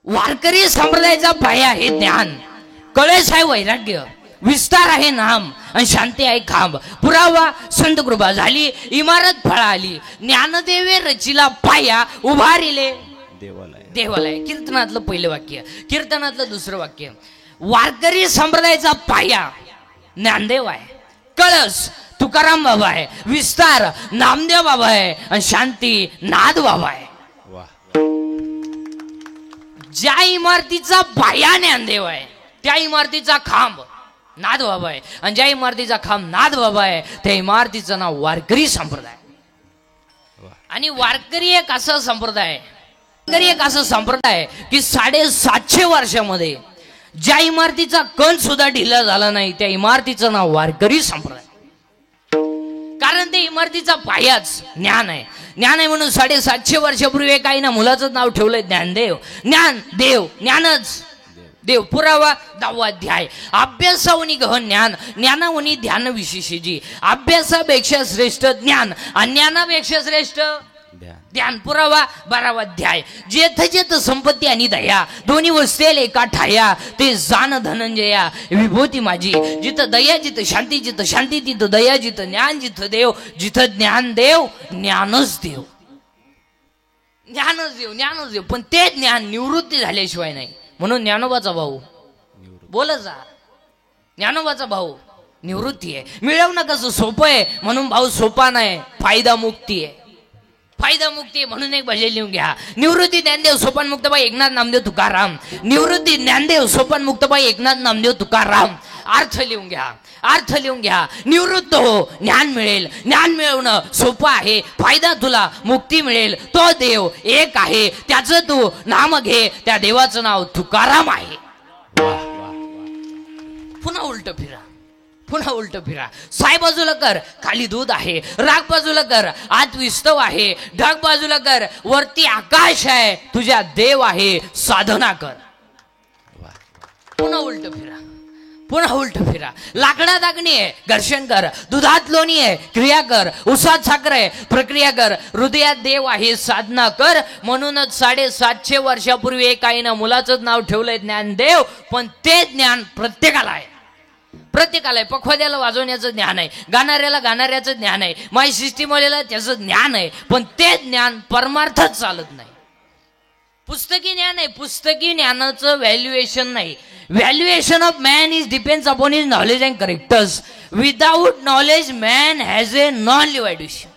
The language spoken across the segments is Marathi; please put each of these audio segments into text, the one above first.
वारकरी संप्रदायाचा पाया आहे ज्ञान, कळस आहे वैराग्य, विस्तार आहे नाम आणि शांती आहे खांब. पुरावा संत कृपा झाली, इमारत फळा आली, ज्ञानदेवे रचिला पाया, उभारिले देवालय. कीर्तनातलं पहिलं वाक्य, कीर्तनातलं दुसरं वाक्य. वारकरी संप्रदायाचा पाया ज्ञानदेव आहे, कळस तुकाराम बाबा आहे, विस्तार नामदेव बाबा आहे आणि शांती नाद बाबा आहे. ज्या इमारतीचा पाया ज्ञानदेव आहे त्या इमारतीचा खांब नाद बाबा आहे आणि ज्या इमारतीचा खांब नाद बाबा आहे त्या इमारतीचं नाव वारकरी संप्रदाय. आणि वारकरी एक असा संप्रदाय, की 750 वर्षामध्ये ज्या इमारतीचा कण सुद्धा ढिला झाला नाही त्या इमारतीचं नाव वारकरी संप्रदाय. कारण ते इमारतीचा पायाच ज्ञान आहे. ज्ञान आहे म्हणून 750 वर्षापूर्वी काही ना मुलाचं नाव ठेवलंय ज्ञानदेव. ज्ञान देव, ज्ञानच देव. पुरावा 10वा अध्याय. अभ्यासावनी गहन ज्ञान, ज्ञानावनी ध्यान विशेषजी. अभ्यासापेक्षा श्रेष्ठ ज्ञान आणि ज्ञानापेक्षा श्रेष्ठ ध्यान. पुरावा 12वा अध्याय. जेथ जेथ संपत्ती आणि दया दोन्ही वसतेल एका ठाया, ते जाण धनंजया विभूती माझी. जिथं दया जिथं शांती, जिथं शांती तिथं दया, जिथं ज्ञान जिथं देव, जिथं ज्ञान देव ज्ञानच देव. ज्ञानच देव, ज्ञानच देव. पण ते ज्ञान निवृत्ती झाल्याशिवाय नाही. म्हणून ज्ञानोबाचा भाऊ बोलत जा, ज्ञानोबाचा भाऊ निवृत्ती आहे. मिळवणं कसं सोपं आहे म्हणून भाऊ सोपा नाही, फायदा मुक्ती आहे. फायदा मुक्ती म्हणून एक भजन लिहून घ्या. निवृत्ती ज्ञानदेव सोपान मुक्तबाई एकनाथ नामदेव तुकाराम. निवृत्ती ज्ञानदेव सोपान मुक्तबाई एकनाथ नामदेव तुकाराम. अर्थ लिहून घ्या, अर्थ लिहून घ्या. निवृत्त हो, ज्ञान मिळेल. ज्ञान मिळवणं सोपं आहे, फायदा तुला मुक्ती मिळेल. तो देव एक आहे, त्याचं तू नाम घे, त्या देवाचं नाव तुकाराम आहे. पुन्हा उलट फिरा, पुन्हा उलट फिरा. साय बाजूला कर, खाली दूध आहे. राग बाजूला कर, आत विस्तव आहे. ढग बाजूला कर, वरती आकाश आहे. तुझ्या देव आहे, साधना कर. पुन्हा उलट फिरा, पुन्हा उलट फिरा. लाकडात अग्नी आहे, घर्षण कर. दुधात लोणी आहे, क्रिया कर. उसात साखर आहे, प्रक्रिया कर. हृदयात देव आहे, साधना कर. म्हणूनच 750 वर्षापूर्वी एक आईनं मुलाचं नाव ठेवलंय ज्ञानदेव. पण ते ज्ञान प्रत्येकाला आहे, प्रत्येकाला आहे. पखवाद्याला वाजवण्याचं ज्ञान आहे, गाणाऱ्याला गाणाऱ्याचं ज्ञान आहे, माय सिस्टीमवाल्याला त्याचं ज्ञान आहे. पण ते ज्ञान परमार्थच चालत नाही. पुस्तकी ज्ञान आहे, पुस्तकी ज्ञानाचं व्हॅल्युएशन नाही. Valuation of man is depends upon his knowledge and characters. Without knowledge man has a non लिव्हायड्युशन.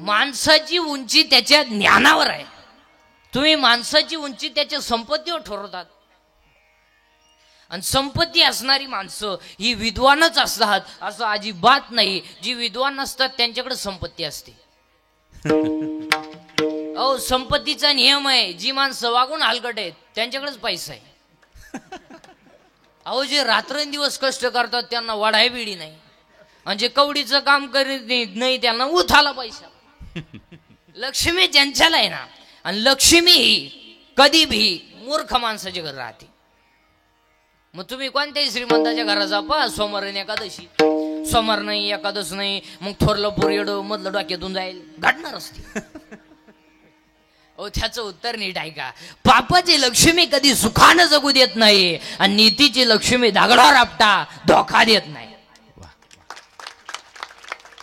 माणसाची उंची त्याच्या ज्ञानावर आहे. तुम्ही माणसाची उंची त्याच्या संपत्तीवर ठरवतात. आणि संपत्ती असणारी माणसं ही विद्वानच असतात असं अजिबात नाही. जी विद्वान असतात त्यांच्याकडे संपत्ती असते. अहो, संपत्तीचा नियम आहे. जी माणसं वागून हलकट आहेत त्यांच्याकडेच पैसा आहे. अहो, जे रात्रंदिवस कष्ट करतात त्यांना वडाय बिडी नाही. आणि जे कवडीचं काम करीत नाही त्यांना उठाला पैसा. लक्ष्मी ज्यांच्याला आहे ना, आणि लक्ष्मी ही कधी भी मूर्ख माणसाच्या घर राहते. मग तुम्ही कोणत्याही श्रीमंताच्या घरात जा पा, सोमवार आणि एकादशी. सोमवार नाही, एकादश नाही, मग थोरलं पोरयडं मधलं डोक्यातून जाईल, घडणार असते. ओ, त्याचं उत्तर नीट ऐका. पापाची लक्ष्मी कधी सुखानं जगू देत नाही आणि नीतीची लक्ष्मी दगडावर आपटा धोका देत नाही.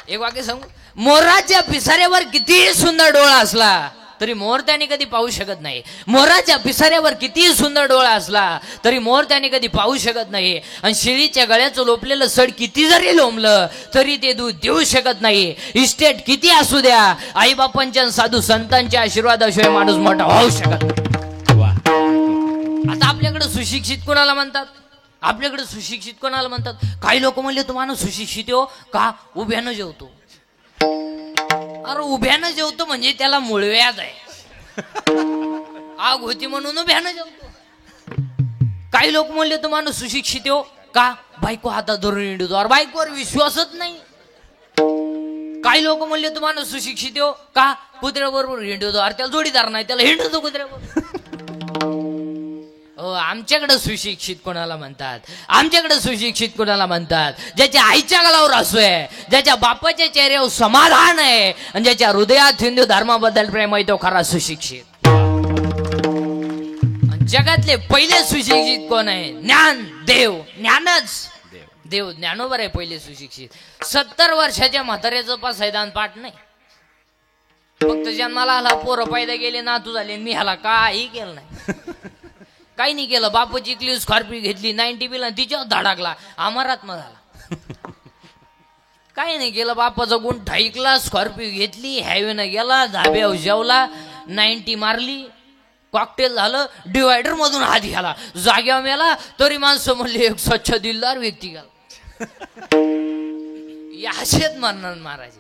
एक वाक्य सांगू. मोराच्या पिसाऱ्यावर कितीही सुंदर डोळा असला तरी मोर त्याने कधी पाहू शकत नाही. मोराच्या पिसाऱ्यावर कितीही सुंदर डोळा असला तरी मोर त्याने कधी पाहू शकत नाही. आणि शेळीच्या गळ्याचं लोपलेलं सड किती जरी लोंबलं तरी ते दूध देऊ शकत नाही. इस्टेट किती असू द्या, आईबापांच्या साधू संतांच्या आशीर्वादाशिवाय माणूस मोठा होऊ शकत नाही. आता आपल्याकडे सुशिक्षित कोणाला म्हणतात? आपल्याकडे सुशिक्षित कोणाला म्हणतात? काही लोक म्हणले तो माणूस सुशिक्षित हो का, उभ्यानं जेवतो. अरे उभ्यानं जेवतो म्हणजे त्याला मुळव्याज आहे. आग होती म्हणून उभ्यानं जेवतो. काही लोक म्हणले तो माणूस सुशिक्षित हो का, बायको हातात धरून हिंडतो. अरे बायकोवर विश्वासच नाही. काही लोक म्हणले तो माणूस सुशिक्षित हो का, कुत्र्याबरोबर हिंडतो. अरे त्याला जोडीदार नाही, त्याला हिंडतो कुत्र्याबरोबर. आमच्याकडे सुशिक्षित कोणाला म्हणतात? आमच्याकडे सुशिक्षित कोणाला म्हणतात? ज्याच्या आईच्या गलावर हसू आहे, ज्याच्या बापाच्या चेहऱ्यावर समाधान आहे आणि ज्याच्या हृदयात हिंदू धर्माबद्दल प्रेम आहे तो खरा सुशिक्षित. जगातले पहिले सुशिक्षित कोण आहे? ज्ञान देव. ज्ञानच देव. ज्ञानोबर आहे पहिले सुशिक्षित. 70 वर्षाच्या म्हाताऱ्याचं पासायदान पाठ नाही. फक्त जन्माला आला, पोरं पैदा गेले, नातू झाले, मी ह्याला काही केलं नाही. काही नाही केलं. बापाची इकली स्कॉर्पिओ घेतली 90 बिला, तिच्यावर धडाकला, अमरात्मा झाला. काही नाही केलं. बापाचा गुंठा ऐकला, स्कॉर्पिओ घेतली, हायवेनं गेला, धाब्यावर जेवला, 90 मारली, कॉकटेल झालं, डिवायडर मधून हात घ्याला, जाग्यावर मेला. तरी माणसं म्हणली एक स्वच्छ दिलदार व्यक्ती गेला. असेच म्हणणार महाराज.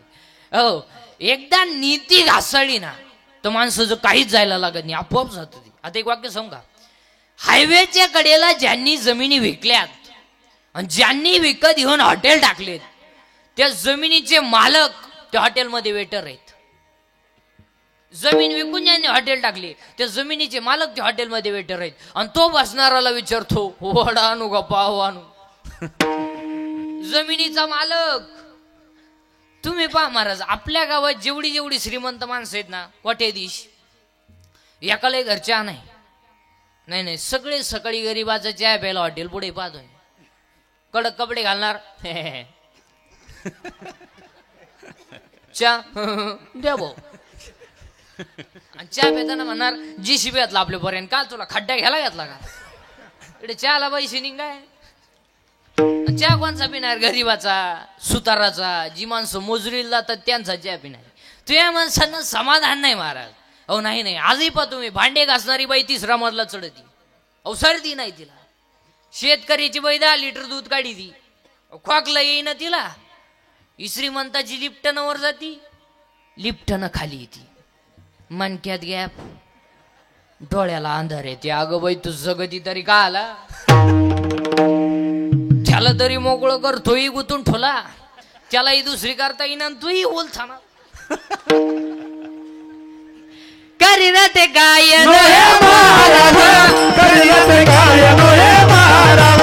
हो, एकदा नीती घासळली ना तर माणसाचं काहीच जायला लागत नाही, आपोआप जात ती. आता एक वाक्य सांगू का? हायवेच्या कडेला ज्यांनी जमिनी विकल्यात आणि ज्यांनी विकत घेऊन हॉटेल टाकलेत, त्या जमिनीचे मालक त्या हॉटेलमध्ये वेटर आहेत. जमीन विकून ज्यांनी हॉटेल टाकली त्या जमिनीचे मालक त्या हॉटेलमध्ये वेटर आहेत. आणि तो बसणाराला विचारतो, वडा आणू का पाव आणू? जमिनीचा मालक. तुम्ही पहा महाराज, आपल्या गावात जेवढी जेवढी श्रीमंत माणसं आहेत ना, कोट्याधीश, एकाला घर चहा नाही. नाही नाही, सगळे सकाळी गरीबाचा चहा प्यायला हॉटेल पुढे पाहतोय. कडक कपडे घालणार, चहा द्या भाऊ. आणि चहा पिताना म्हणणार जीसीबी घातला आपल्यापर्यंत, का तुला खड्डा घ्यायला घातला का? इकडे चहाला पैसे निघाय. चहा कोणचा पिणार? गरीबाचा, सुताराचा, जी माणसं मोजरीला जातात त्यांचा चहा पिणार. तुझ्या माणसांना समाधान नाही महाराज. अहो नाही नाही, आजही पहा तुम्ही, भांडे घासणारी बाई 3रा मजला चढती, अहो सरती नाही तिला. शेतकऱ्याची बाई 10 लिटर दूध काढी ती, खोकला येईना तिला. श्रीमंताची लिफ्टनं वर जाती, लिफ्टनं खाली येते. मनक्यात गॅप, डोळ्याला अंधार येते. अगं बाई तू जगती तरी का आला? त्याला तरी मोकळं कर, तोही गुतून ठोला, त्यालाही दुसरी करता येईना, तूही बोल थांबा. करीना ते गायन महाराज, करीना ते गायन महाराज,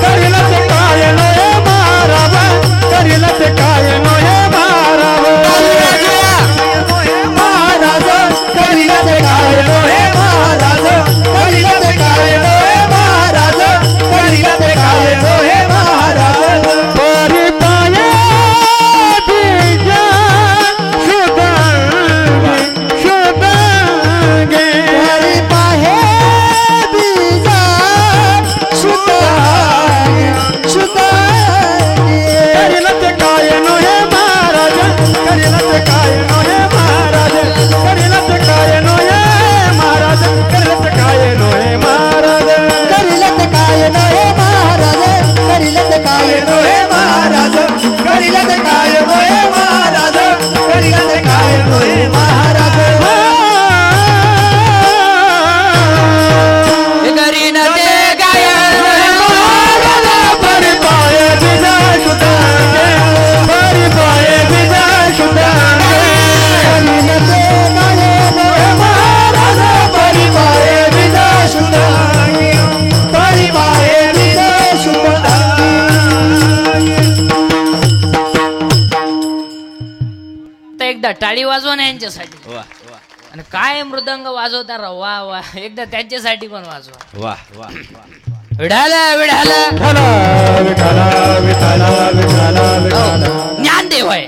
करीना ते गायन महाराज, करीना ते गायन महाराज, महाराज, करीना ते गायन महाराज, करीना ते गायन महाराज, करीना ते गायन महाराज. परी पाये बीजा शुभांगी, शुभांगी, परी पाये बीजा शुभांगी, शुभांगी. करीना ते गायन हे महाराज, करीना ते गायन हे महाराज, करीना ते गायन हे महाराज, करीना ते गायन हे महाराज, करीना ते गायन हे महाराज, करीना ते गायन हे महाराज, करीना ते गायन हे महाराज, करीना ते गायन हे महाराज. करीना ते गायन महाराज, परी पाये बीजा शुभांगी, परी पाये बीजा शुभांगी. करीना ते गायन हे महाराज, परी पाये बीजा शुभांगी, परी पाये बीजा शुभांगी. तर एकदा टाळी वाजवा ना यांच्यासाठी. आणि काय मृदंग वाजवता राव, वा वा. एकदा त्यांच्यासाठी पण वाजवा. वाह वाह. विढाला विढाला. विठाला, विठाला, विठाला, विठाला. ज्ञान देव आहे,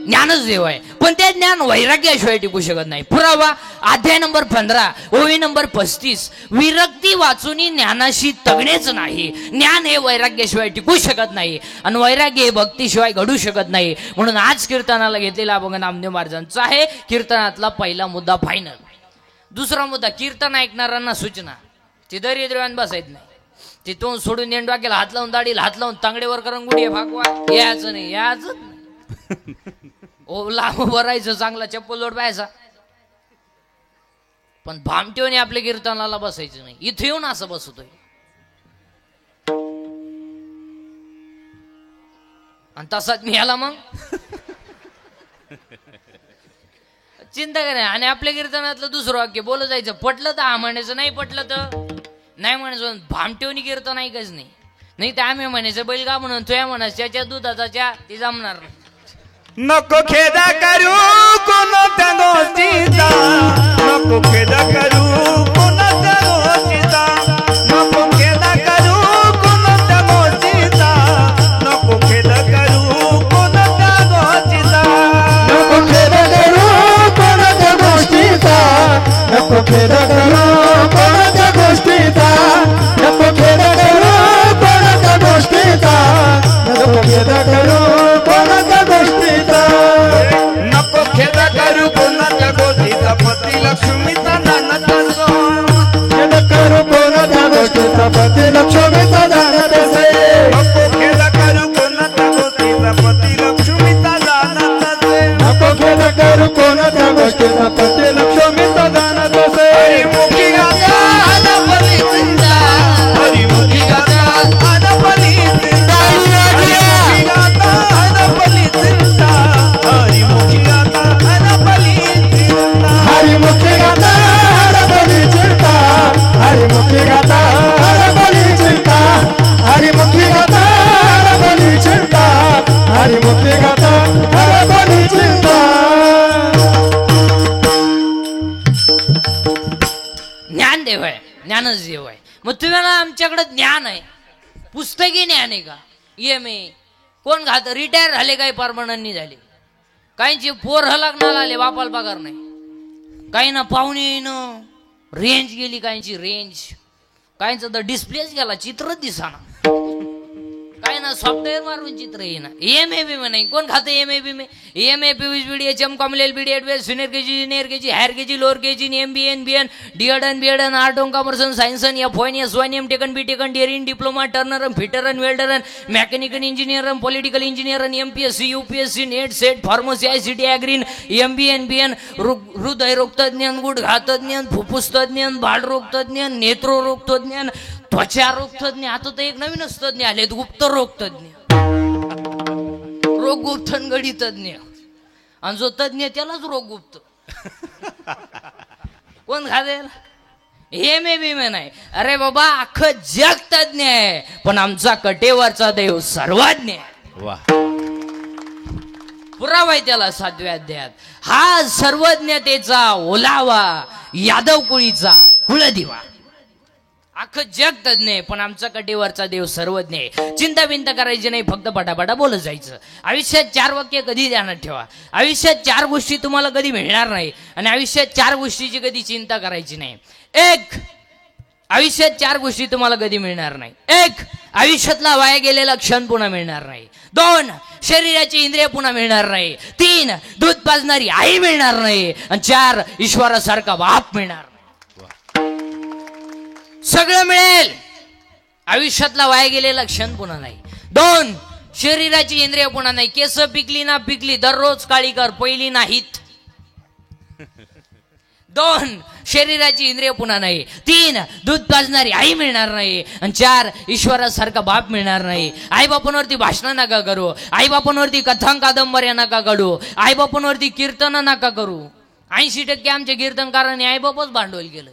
ज्ञानच देव आहे, पण ते ज्ञान वैराग्याशिवाय टिकू शकत नाही. पुरावा अध्याय नंबर 15 ओवी नंबर 35. विरक्ती वाचून ज्ञानाशी तगणेच नाही. ज्ञान हे वैराग्याशिवाय टिकू शकत नाही आणि वैराग्य हे भक्तीशिवाय घडू शकत नाही. म्हणून आज कीर्तनाला घेतलेला अभंग नामदेव महाराजांचा आहे. कीर्तनातला पहिला मुद्दा फायनल. दुसरा मुद्दा, कीर्तन ऐकणाऱ्यांना सूचना, ते दरिद्रवान बसायत नाही. ते तोंड सोडून नेंडवा केला, हात लावून दाढीला हात लावून तांगडेवर करून गुढी भागवा, यायचं नाही, यायचं नाही. ओ लांब भरायचं, चांगला चप्पल लोट पाहायचा, पण भामटेवने आपल्या कीर्तनाला बसायचं नाही. इथे येऊन असं बसतोय. आणि तसाच मी याला मग चिंता करा. आणि आपल्या कीर्तनातलं दुसरं वाक्य बोलत जायचं, पटलं तर हा म्हणायचं, नाही पटलं तर नाही म्हणायचं. भामटेवनी कीर्तन ऐकच नाही. नाही तर आम्ही म्हणायचं बैलगा म्हणून, तुया म्हणायचं त्याच्या दुधाचा चहा, ती जमणार नाही. नको खेदा करू कोणत्या गोष्टीचा, नको खेदा करू कोणत्या गोष्टीचा. गाता हरबली चिंता हरिमुखी गाता हरबली चिंता हरिमुखी गाता हरबली चिंता. ज्ञानदेव आहे, ज्ञानच देव आहे. मग तुम्हाला आमच्याकडे ज्ञान आहे, पुस्तकी ज्ञान आहे का? ए कोण घात रिटायर झाले, काही परमनंट झाले, काहींचे पोर लग्नाला आले बापाला पगार नाही, काही ना पाहुणे न रेंज गेली, काहींची रेंज, काहींचं तर डिस्प्लेच गेला, चित्रच दिसाना, काही ना सॉफ्टवेअर मारून चित्र येईना. एम नाही कोण खातं एम पीएचडी एचएम एलबीडी एडवेस senior KG junior KG higher KG lower KG एमबीएन बीएन डीएडन बीएडन आर्ट ऑन कॉमर्स सायन्स एफ1 एस1 एम टेकन बी टेकन dairying diploma turner fitter welder mechanical engineer political engineer MPSC UPSC NET SET pharmacy ICT ॲग्रीन एमबीएन बीएन हृदयरोगतज्ञ गुडघातज्ञ फुफ्फुसतज्ञ बाळरोगतज्ञ नेत्ररोगतज्ञ त्वचा रोगतज्ञ. आता तर एक नवीनच तज्ञ आले, गुप्त रोगतज्ञ, रोग गुप्त गडी तज्ञ, आणि जो तज्ञ त्यालाच रोग गुप्त. कोण खादेल? हे नाही. अरे बाबा अख्खं जग तज्ञ आहे, पण आमचा कटेवरचा देव सर्वज्ञ आहे. वा, पुरावा आहे त्याला 7व्या अध्यायात. हा सर्वज्ञतेचा ओलावा, यादव कुळीचा कुळदिवा. अख्खं जग तज्ञ आहे, पण आमचा कटेवरचा देव सर्वज्ञ आहे. चिंता बिंता करायची नाही, फक्त पटापटा बोलत जायचं. आयुष्यात 4 वाक्य कधी ध्यानात ठेवा. आयुष्यात 4 गोष्टी तुम्हाला कधी मिळणार नाही, आणि आयुष्यात 4 गोष्टीची कधी चिंता करायची नाही. 1. आयुष्यात 4 गोष्टी तुम्हाला कधी मिळणार नाही. 1. आयुष्यातला वाया गेलेला क्षण पुन्हा मिळणार नाही. 2. शरीराची इंद्रिय पुन्हा मिळणार नाही. 3. दूध पाजणारी आई मिळणार नाही. आणि 4. ईश्वरासारखा बाप मिळणार नाही. सगळं मिळेल, आयुष्यातला वाया गेलेला क्षण पुन्हा नाही. 2. शरीराची इंद्रिय पुन्हा नाही. केस पिकली ना पिकली, दररोज काळी कर, पहिली नाहीत. 2. शरीराची इंद्रिय पुन्हा नाही. 3. दूध पाजणारी आई मिळणार नाही. आणि 4. ईश्वरासारखा बाप मिळणार नाही. आई बापांवरती भाषण नका करू, आई बापांवरती कथां कादंबऱ्या नका काढू, आई बापांवरती कीर्तन नका करू. 80% आमच्या कीर्तनकारांनी आई बापच भांडवल केलं.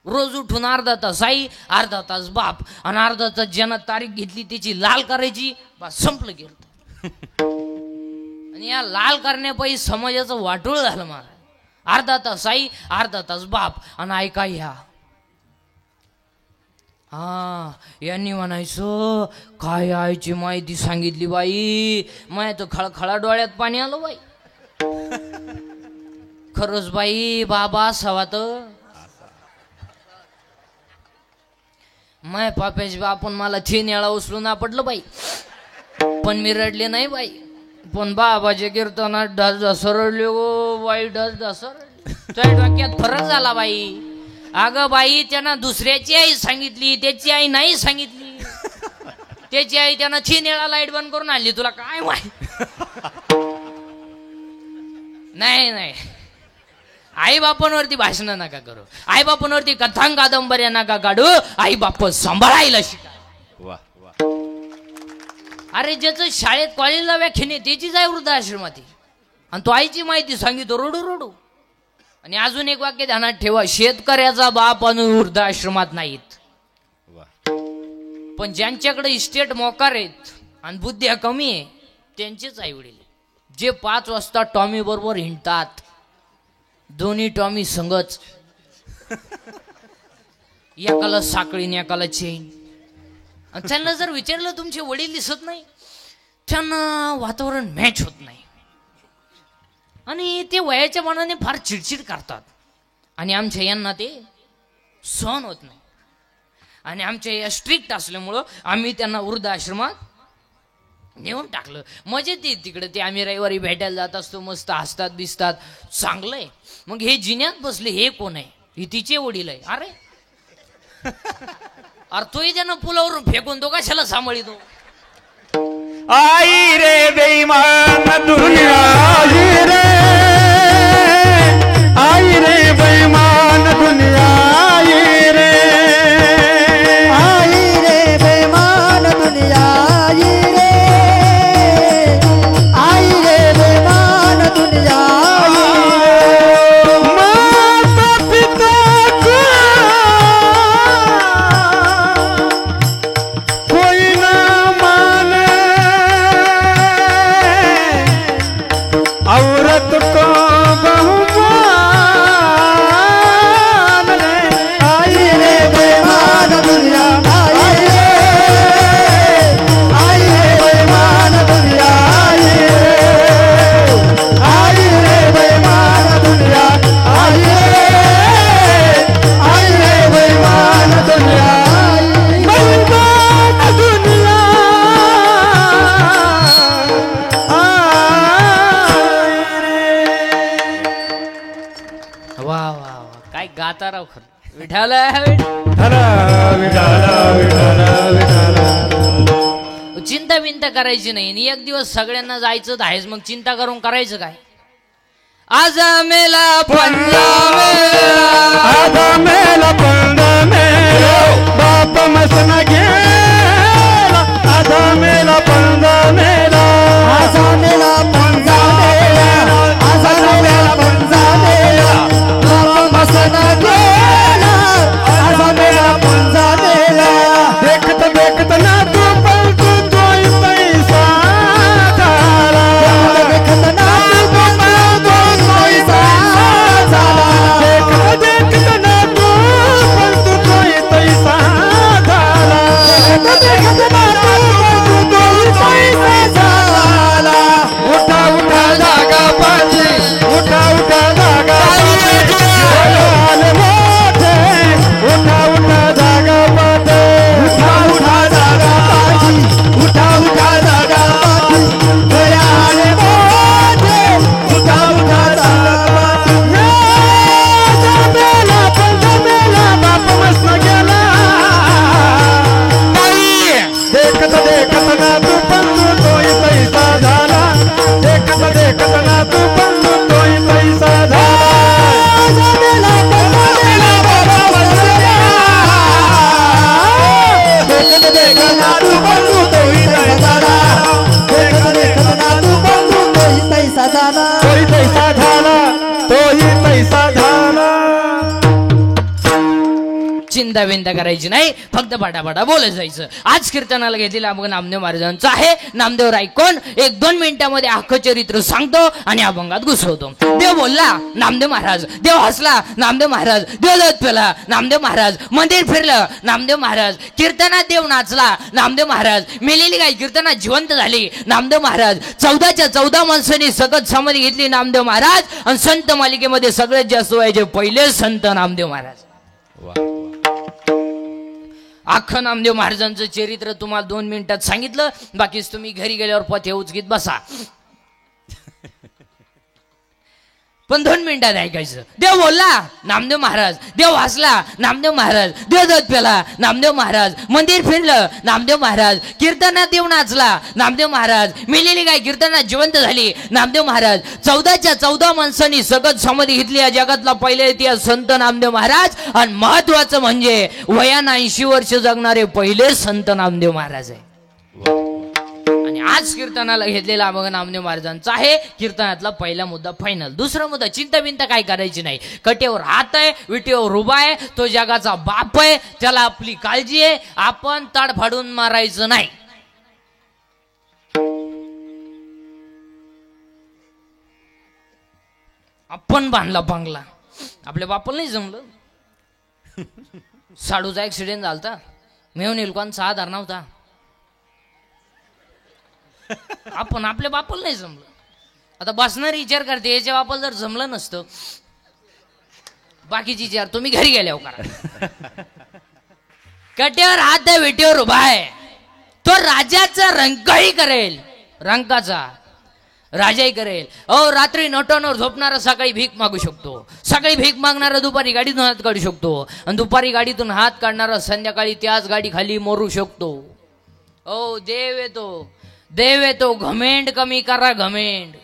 रोज उठून अर्धा तास आई, अर्धा तास बाप, आणि अर्धा तास ज्यानं तारीख घेतली त्याची लाल करायची, बस संपलं गेलं. आणि या लाल करण्यापायी समाजाचं वाटोळ झालं मला. अर्धा तास आई, अर्धा तास बाप, आणि ऐका ह्या यांनी म्हणायचं काय आईची माहिती सांगितली बाई, माय तर खळखळा डोळ्यात पाणी आलं बाई. खरंच बाई बाबा असावा तर माय पाप्याची आपण मला 3 वेळा उचलून आपटलं बाई, पण मी रडले नाही बाई. पण बाबाच्या कीर्तनात ढस रडले गो बाई, ढस रडले. तुझ्या डोक्यात फरक झाला बाई. अगं बाई त्यानं दुसऱ्याची आई सांगितली, त्याची आई नाही सांगितली. त्याची आई त्यानं 3 वेळा लाईट बंद करून आणली. तुला काय माहिती? नाही, आई बापांवरती भाषण नका करू, आई बापांवरती कथां कादंबऱ्या नका काढू, आई बाप सांभाळायला शिका. वा, अरे ज्याचं शाळेत कॉलेजला व्याख्यान आहे त्याचीच आहे वृद्धाश्रमात, आणि तो आईची माहिती सांगितो रडू. आणि अजून एक वाक्य ध्यानात ठेवा, शेतकऱ्याचा बाप आणि वृद्धाश्रमात नाहीत. पण ज्यांच्याकडे इस्टेट मोकार आहेत आणि बुद्ध्या कमी आहे त्यांचेच आई वडील, जे 5 वाजता टॉमी बरोबर हिंडतात, दोन्ही टॉमी संगच, एकाला साखळी एकाला चेन. आणि त्यांना जर विचारलं तुमचे वडील दिसत नाही, त्यांना वातावरण मॅच होत नाही, आणि ते वयाच्या मनाने फार चिडचिड करतात, आणि आमच्या यांना ते सहन होत नाही. आणि आमच्या या स्ट्रिक्ट असल्यामुळं आम्ही त्यांना वृद्धाश्रमात नेऊन टाकलं. मजेत येत तिकडे, ते आम्ही रविवारी भेटायला जात असतो, मस्त हसतात बिसतात, चांगलंय. मग हे जिन्यात बसले हे कोण आहे? ही तिचे वडील आहे. अरे तोही त्यांना पुलावरून फेकून तो कशाला सांभाळितो? आई रे बेईमान दुनिया, आई रे बेईमान दुनिया, आई रे बेईमान दुनिया, आई रे बेईमान दुनिया. माता पिता को राव खरं विठाल चिंता बिंता करायची नाही आणि एक दिवस सगळ्यांना जायचं तर आहेच मग चिंता करून करायचं काय आज मेला पंजा मेला बाप मसन गेला आधा मेला पंजा मेला आधा मेला पंजा मेला आधा मेला पंजा मेला बाप मसन गेला आधा मेला पंजा मेला देखत देखत ना तू पलटू तोय पैसा झाला देखत ना तू पलटू पैसा झाला देखत देखत ना तू पलटू तोय पैसा झाला देखत देखत ना तू पलटू तोय पैसा झाला उठा उठा जागा पाठी उठा उठा जागा आले मोठे उठा उठा जागा पाठी उठा उठा जागा पाठी उठा उठा जागा पाठी आले मोठे उठा उठा जागा पाठी मेला बाप मस्त गेला देखत देखत ना तू पंतू तोय पैसा झाला देखत देखत ना तू पंतू तोय पैसा झाला मेला बाबा देखत देखत ना तू पंतू तोय पैसा झाला देखत देखत ना तू पंतू तोय पैसा झाला तोय पैसा झाला तोय पैसा झाला चिंता बिंता करायची नाही फक्त पटापटा बोलत जायचं आज कीर्तनाला घेतलेला अभंग नामदेव महाराजांचा आहे नामदेव ऐकून 1-2 मिनिटांमध्ये अख्खं चरित्र सांगतो आणि अभंगात घुसवतो देव बोलला नामदेव महाराज देव हसला नामदेव महाराज देव दत पेला नामदेव महाराज मंदिर फिरलं नामदेव महाराज कीर्तनात देव नाचला नामदेव महाराज मेलेली गाय कीर्तनात जिवंत झाली नामदेव महाराज 14च्या 14 माणसांनी सकत समाधी घेतली नामदेव महाराज आणि संत मालिकेमध्ये सगळ्यात जास्त व्हायचे पहिले संत नामदेव महाराज अख्खं नामदेव महाराजांचं चरित्र तुम्हाला 2 मिनिटात सांगितलं बाकीच तुम्ही घरी गेल्यावर पथे उचकीत बसा पण 2 मिनिटात ऐकायचं देव बोलला नामदेव महाराज देव हसला नामदेव महाराज देव दत पेला नामदेव महाराज मंदिर फिरलं नामदेव महाराज कीर्तनात देव नाचला नामदेव महाराज मेलेली गाय कीर्तनात जिवंत झाली नामदेव महाराज 14च्या 14 माणसांनी सकत समाधी घेतली या जगातला पहिले इतिहास संत नामदेव महाराज आणि महत्वाचं म्हणजे वयानं 80 वर्ष जगणारे पहिले संत नामदेव महाराज आहे आणि आज कीर्तनाला घेतलेला अभंग नामदेव महाराजांचा आहे कीर्तनातला पहिला मुद्दा फायनल दुसरा मुद्दा चिंता बिंता काय करायची नाही कटेवर हात आहे विटेवर उभा आहे तो जगाचा बाप आहे त्याला आपली काळजी आहे आपण ताड फाडून मारायचं नाही आपण बांधला बंगला आपल्या बापाला नाही जमलं साडूचा ऍक्सिडेंट झालता मेहून इलकांचा आधार नव्हता आपण आपल्या बापाला नाही जमलं आता बसणारी विचार करते याच्या बापाला जर जमलं नसतं बाकीची विचार तुम्ही घरी गेल्यावर करा कट्यावर हात आहे विटेवर उभा आहे तो राजाचा रंकही करेल रंकाचा राजाही करेल रात्री नोटांवर झोपणारा सकाळी भीक मागू शकतो सकाळी भीक मागणारा दुपारी गाडीतून हात काढू शकतो आणि दुपारी गाडीतून हात काढणारा संध्याकाळी त्याच गाडी खाली मरू शकतो देव येतो घमेंड कमी करा घमेंड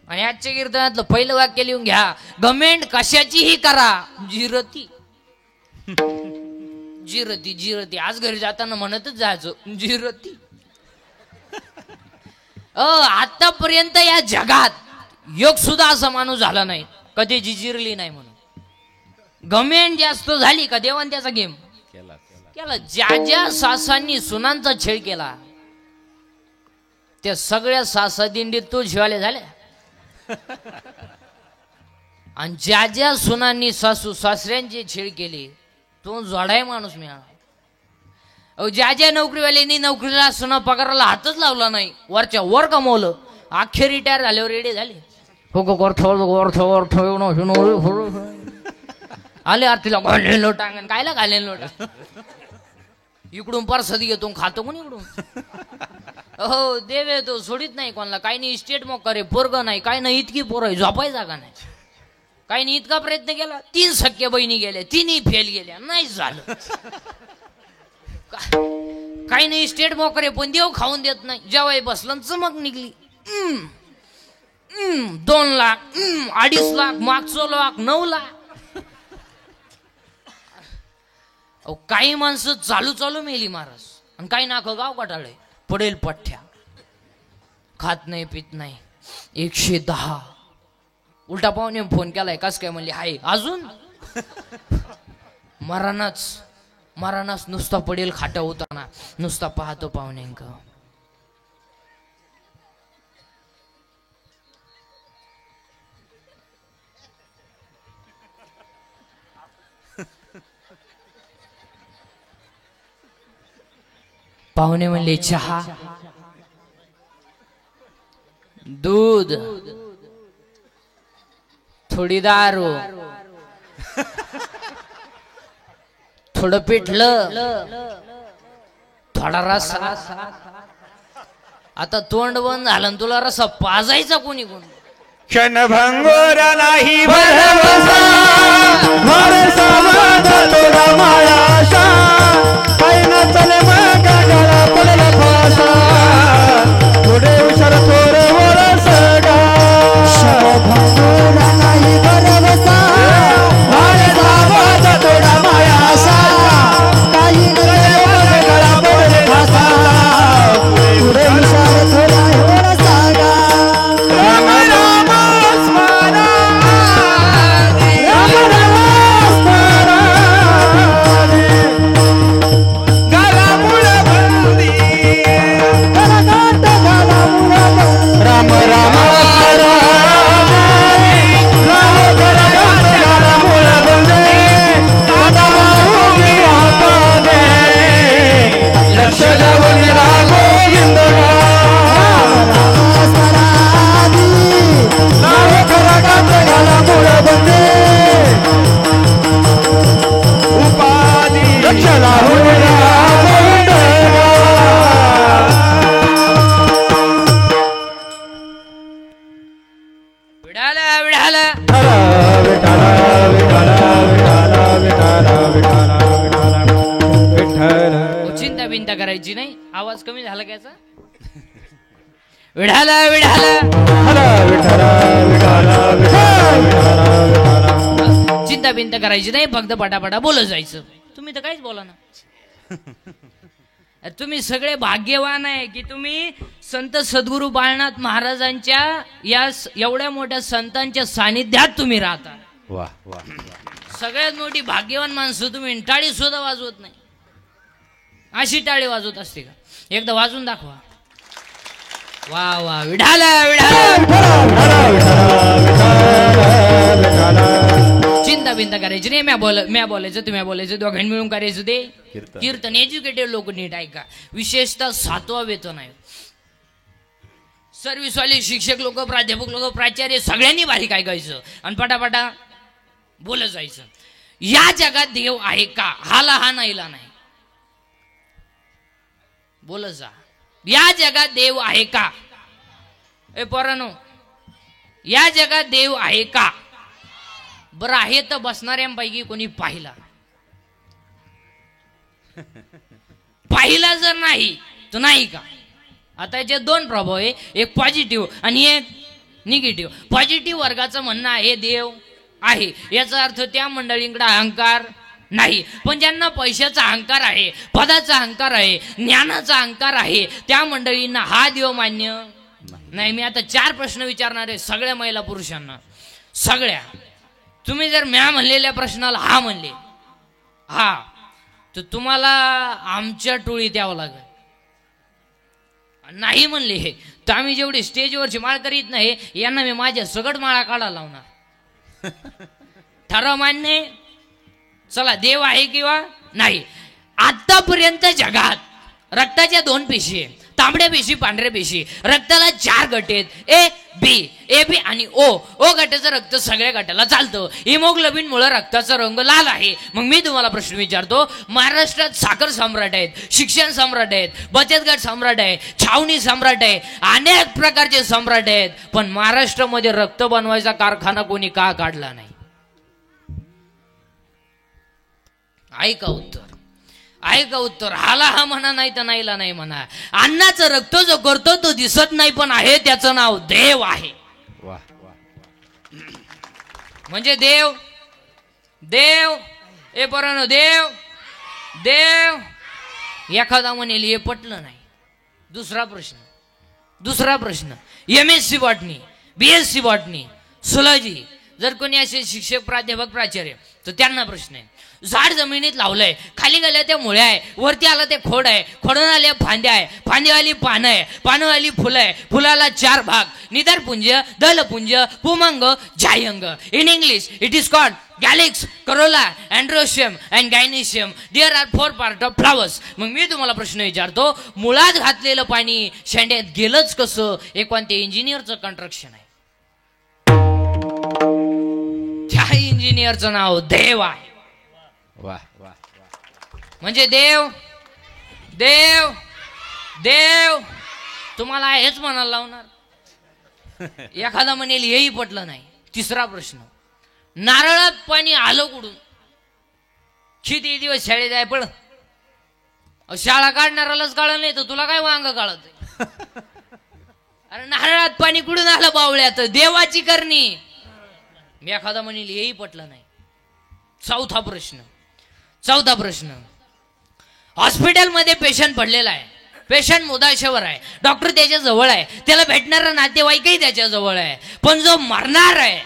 आणि आजच्या कीर्तनातलं पहिलं वाक्य लिहून घ्या घमेंड कशाचीही करा जिरती जिरती जिरती आज घरी जाताना म्हणतच जायचं जिरती आतापर्यंत या जगात योग सुद्धा असा माणूस झाला नाही कधी जिरली नाही म्हणून घमेंड जास्त झाली का देवान त्याचा गेम केला ज्या ज्या सासांनी सुनांचा छेड केला त्या सगळ्या सासा दिंडीत तो शिवाले झाल्या आणि ज्या ज्या सुनांनी सासू सासऱ्यांचे छेड केले तो जोडाय माणूस मिळाला ज्या ज्या नोकरीवाल्यांनी नोकरीला सुना पगाराला हातच लावला नाही वरच्या वर कमवलं अखेर रिटायर झाल्यावर रेडे झाले आले आरतीला घालेन लोटा अंगण कायला घालेन लोटा इकडून परसद घेतो खातो कोण इकडून हो देव येतो सोडित नाही कोणाला काही नाही इस्टेट मग करे पोरग नाही काय नाही इतकी पोर आहे झोपाय जागा नाही काही नाही, इतका प्रयत्न केला, 3 सख्या बहिणी गेल्या, तिन्ही फेल गेल्या, नाही झालं. काही नाही, स्टेट मोकरे पण देव खाऊन देत नाही. जेव्हा बसलं चमक निघली. 2 लाख, 2.5 लाख, मागचं लाख, 9 लाख. काही माणसं चालू चालू मेली महाराज, आणि काही नाक गाव काटाळे पडेल पठ्ठ्या, खात नाही पित नाही. 110. उलटा पाहुणे फोन केलाय, कस काय म्हणले, हाय अजून. मरानाच नुसता पडेल खाटा होताना, नुसता पाहतो पाहुण्यांक. पाहुणे म्हणले चहा, दूध, थोडी दारू, थोडं पिठलं, थोडा रसा. आता तोंड बंद झालं, तुला रसा पाजायचा कोणी कोण. क्षणभंगोर नाही भरवसा, भरसा माझा तोडा मायाशा, काही न चले मग गळा पडला फासा, थोडे हुशार थोडे वरसगा. क्षणभंगोर नाही भरवसा, भरसा माझा तोडा मायाशा, काही न चले मग गळा पडला फासा, थोडे हुशार थोडा वरसगा. राम राम स्मरा, राम राम स्मरा, गळामुळ बंदी, गळगाट गळामुळ बंदी. राम राम स्मरा, राम गळगाट गळामुळ बंदी, दादा उभी हाताने, लक्ष लावून रागो जिंदगा. चिंता बिंता करायची नाही. आवाज कमी झाला का याचा? विढाला विढाला, चिंता बिंता करायची नाही, फक्त पटापटा बोलत जायचं. तुम्ही तर काहीच बोला ना. तुम्ही सगळे भाग्यवान आहे की तुम्ही संत सद्गुरू बाळनाथ महाराजांच्या या एवढ्या मोठ्या संतांच्या सानिध्यात तुम्ही राहता. वाह वाह. सगळ्यात मोठी भाग्यवान माणसं तुम्ही. टाळी सुद्धा वाजवत नाही. अशी टाळी वाजवत असते का? एकदा वाजून दाखवा. वा वा, विढाला विढाला. चिंता बिंता करायची नाही. म्या बोलायचं, तुम्ही बोलायचं, दोघांनी मिळून करायचं ते कीर्तन. एज्युकेटेड लोक नीट ऐका. विशेषतः 7वा वेतन आहे. सर्व्हिसवाले शिक्षक लोक, प्राध्यापक लोक, प्राचार्य सगळ्यांनी बारीक ऐकायचं आणि पटापटा बोलत जायचं. या जगात देव आहे का? हाला हा नाहीला नाही. बोलत जा. या जगात देव आहे का? ए पोरांनो, या जगात देव आहे का? बरं आहे तर बसणाऱ्यांपैकी कोणी पाहिला? पाहिला जर नाही तर नाही का? आता याचे 2 प्रभाव आहे, एक पॉझिटिव्ह आणि एक निगेटिव्ह. पॉझिटिव्ह वर्गाचं म्हणणं आहे देव आहे, याचा अर्थ त्या मंडळींकडे अहंकार नाही. पण ज्यांना पैशाचा अहंकार आहे, पदाचा अहंकार आहे, ज्ञानाचा अहंकार आहे, त्या मंडळींना हा देव मान्य नाही. मी आता 4 प्रश्न विचारणार आहे सगळ्या महिला पुरुषांना. सगळ्या. तुम्ही जर म्या म्हणलेल्या प्रश्नाला हा म्हणले हा, तर तुम्हाला आमच्या टोळीत यावं लागेल. नाही म्हणले हे तर आम्ही जेवढी स्टेजवरची माळ करीत नाही, यांना मी माझ्या सगळ माळा काढा लावणार. ठराव मान्य? चला, देव आहे किंवा नाही. आतापर्यंत जगात रक्ताच्या 2 पेशी आहे, तांबड्या पेशी, पांढऱ्या पेशी. रक्ताला 4 गट आहेत, ए बी आणि ओ. ओ गटाचं रक्त सगळ्या गटाला चालतं. हिमोग्लोबिन मुळे रक्ताचा रंग लाल आहे. मग मी तुम्हाला प्रश्न विचारतो, महाराष्ट्रात साखर सम्राट आहेत, शिक्षण सम्राट आहेत, बचत गट सम्राट आहे, छावणी सम्राट आहे, अनेक प्रकारचे सम्राट आहेत, पण महाराष्ट्रामध्ये रक्त बनवायचा कारखाना कोणी का काढला नाही? ऐका उत्तर हाला हा म्हणा, नाही तर नाहीला नाही म्हणा. अन्नाचं रक्त जो करतो तो दिसत नाही, पण आहे त्याचं नाव देव आहे. म्हणजे देव ए पोरांनो, देव एखादा म्हणेल हे पटलं नाही. दुसरा प्रश्न MSc बॉटनी, BSc बॉटनी, सुलाजी जर कोणी असे शिक्षक, प्राध्यापक, प्राचार्य, तर त्यांना प्रश्न आहे. झाड जमिनीत लावलंय, खाली गेल्या त्या मुळ्या आहे, वरती आला ते खोड आहे, खोडून आल्या फांद्या आहे, फांद्यावाली पानं आहे, पानवाली फुलं आहे, फुलाला 4 भाग, निधारपुंज, दलपुंज, पुमंग, जायंग. In English it is called calyx, corolla, androecium and gynoecium. There are 4 part of flowers. मग मी तुम्हाला प्रश्न विचारतो, मुळात घातलेलं पाणी शेंड्यात गेलंच कसं? हे कोणत्या इंजिनियरचं कंस्ट्रक्शन आहे? त्या इंजिनियरचं नाव देव आहे. म्हणजे देव तुम्हाला हेच म्हणायला लावणार. एखादा म्हणेल हेही पटलं नाही. तिसरा प्रश्न, नारळात पाणी आलं कुठून? किती दिवस शाळेत आहे, पण शाळा काढणारालाच कळलं नाही, तर तुला काय वांग कळत? अरे नारळात पाणी कुठून आलं बावळ्यात? देवाची करणी. एखादा म्हणेल हेही पटलं नाही. चौथा प्रश्न, हॉस्पिटलमध्ये पेशंट पडलेला आहे, पेशंट मुदाशेवर आहे, डॉक्टर त्याच्या जवळ आहे, त्याला भेटणारा नातेवाईकही त्याच्या जवळ आहे, पण जो मरणार आहे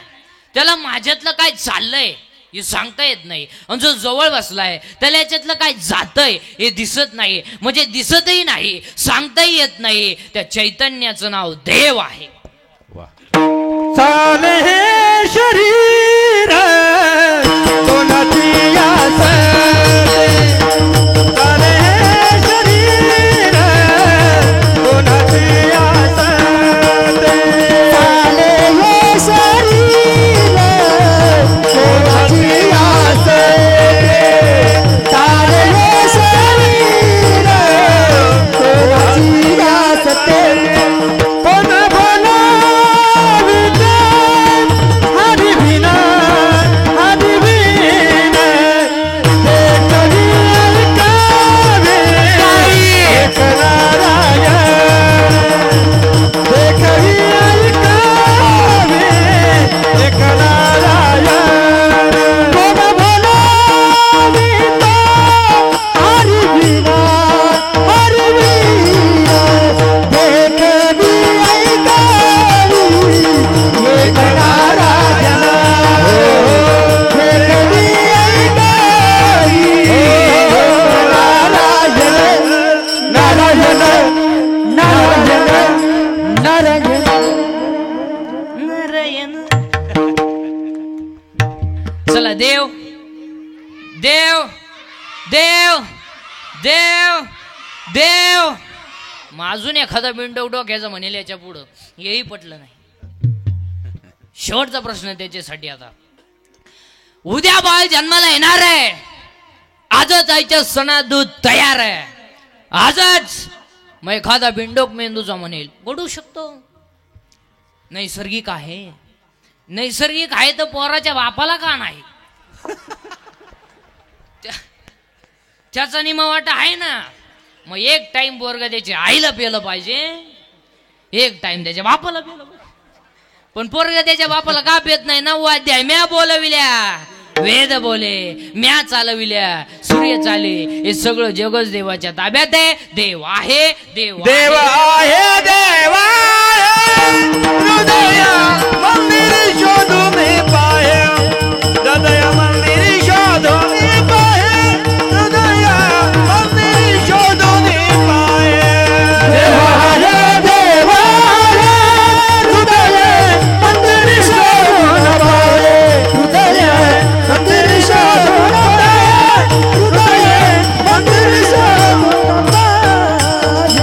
त्याला माझ्यातलं काय चाललंय हे सांगता येत नाही, आणि जो जवळ बसलाय त्याला याच्यातलं काय जातंय हे दिसत नाही. म्हणजे दिसतही नाही, सांगताही येत नाही. त्या चैतन्याचं नाव देव आहे. चाले हे शरीर कोणाची आस, चाले हे शरीर कोणाची आस, चाले हे शरीर कोणाची आस, चाले हे शरीर कोणाची आस. कोण चला देव देव देव देव देव. मग अजून एखादा बिंडो डोक्याचं म्हणेल याच्या पुढं, हेही पटलं नाही. शेवटचा प्रश्न त्याच्यासाठी, आता उद्या बाळ जन्माला येणार आहे, आजच आईच्या सणात दूध तयार आहे, आजच. मग एखादा बिंडोक मेंदूचा म्हणेल घडू शकतो, नैसर्गिक आहे. नैसर्गिक आहे तर पोराच्या बापाला का नाही? त्याचा निमा वाटा आहे ना. मग एक टाइम पोरगा त्याच्या आईला पेलं पाहिजे, एक टाइम त्याच्या बापाला पेलं पाहिजे. पण पोरगा त्याच्या बापाला का पेत नाही? 9 अध्याय म्या बोलविल्या, वेद बोले म्या चालविल्या, सूर्य चाले, हे सगळं जगच देवाच्या ताब्यात आहे. देव आहे, देव देव आहे, देव हृदय मंदिर शोधून पाहे, हृदय मंदिर शोधून पाहे, हृदय मंदिर शोधून पाहे. देव आहे, देव हृदय मंदिर शोधून पाहे, हृदय मंदिर शोधून पाहे, हृदय मंदिर शोधून पाहे.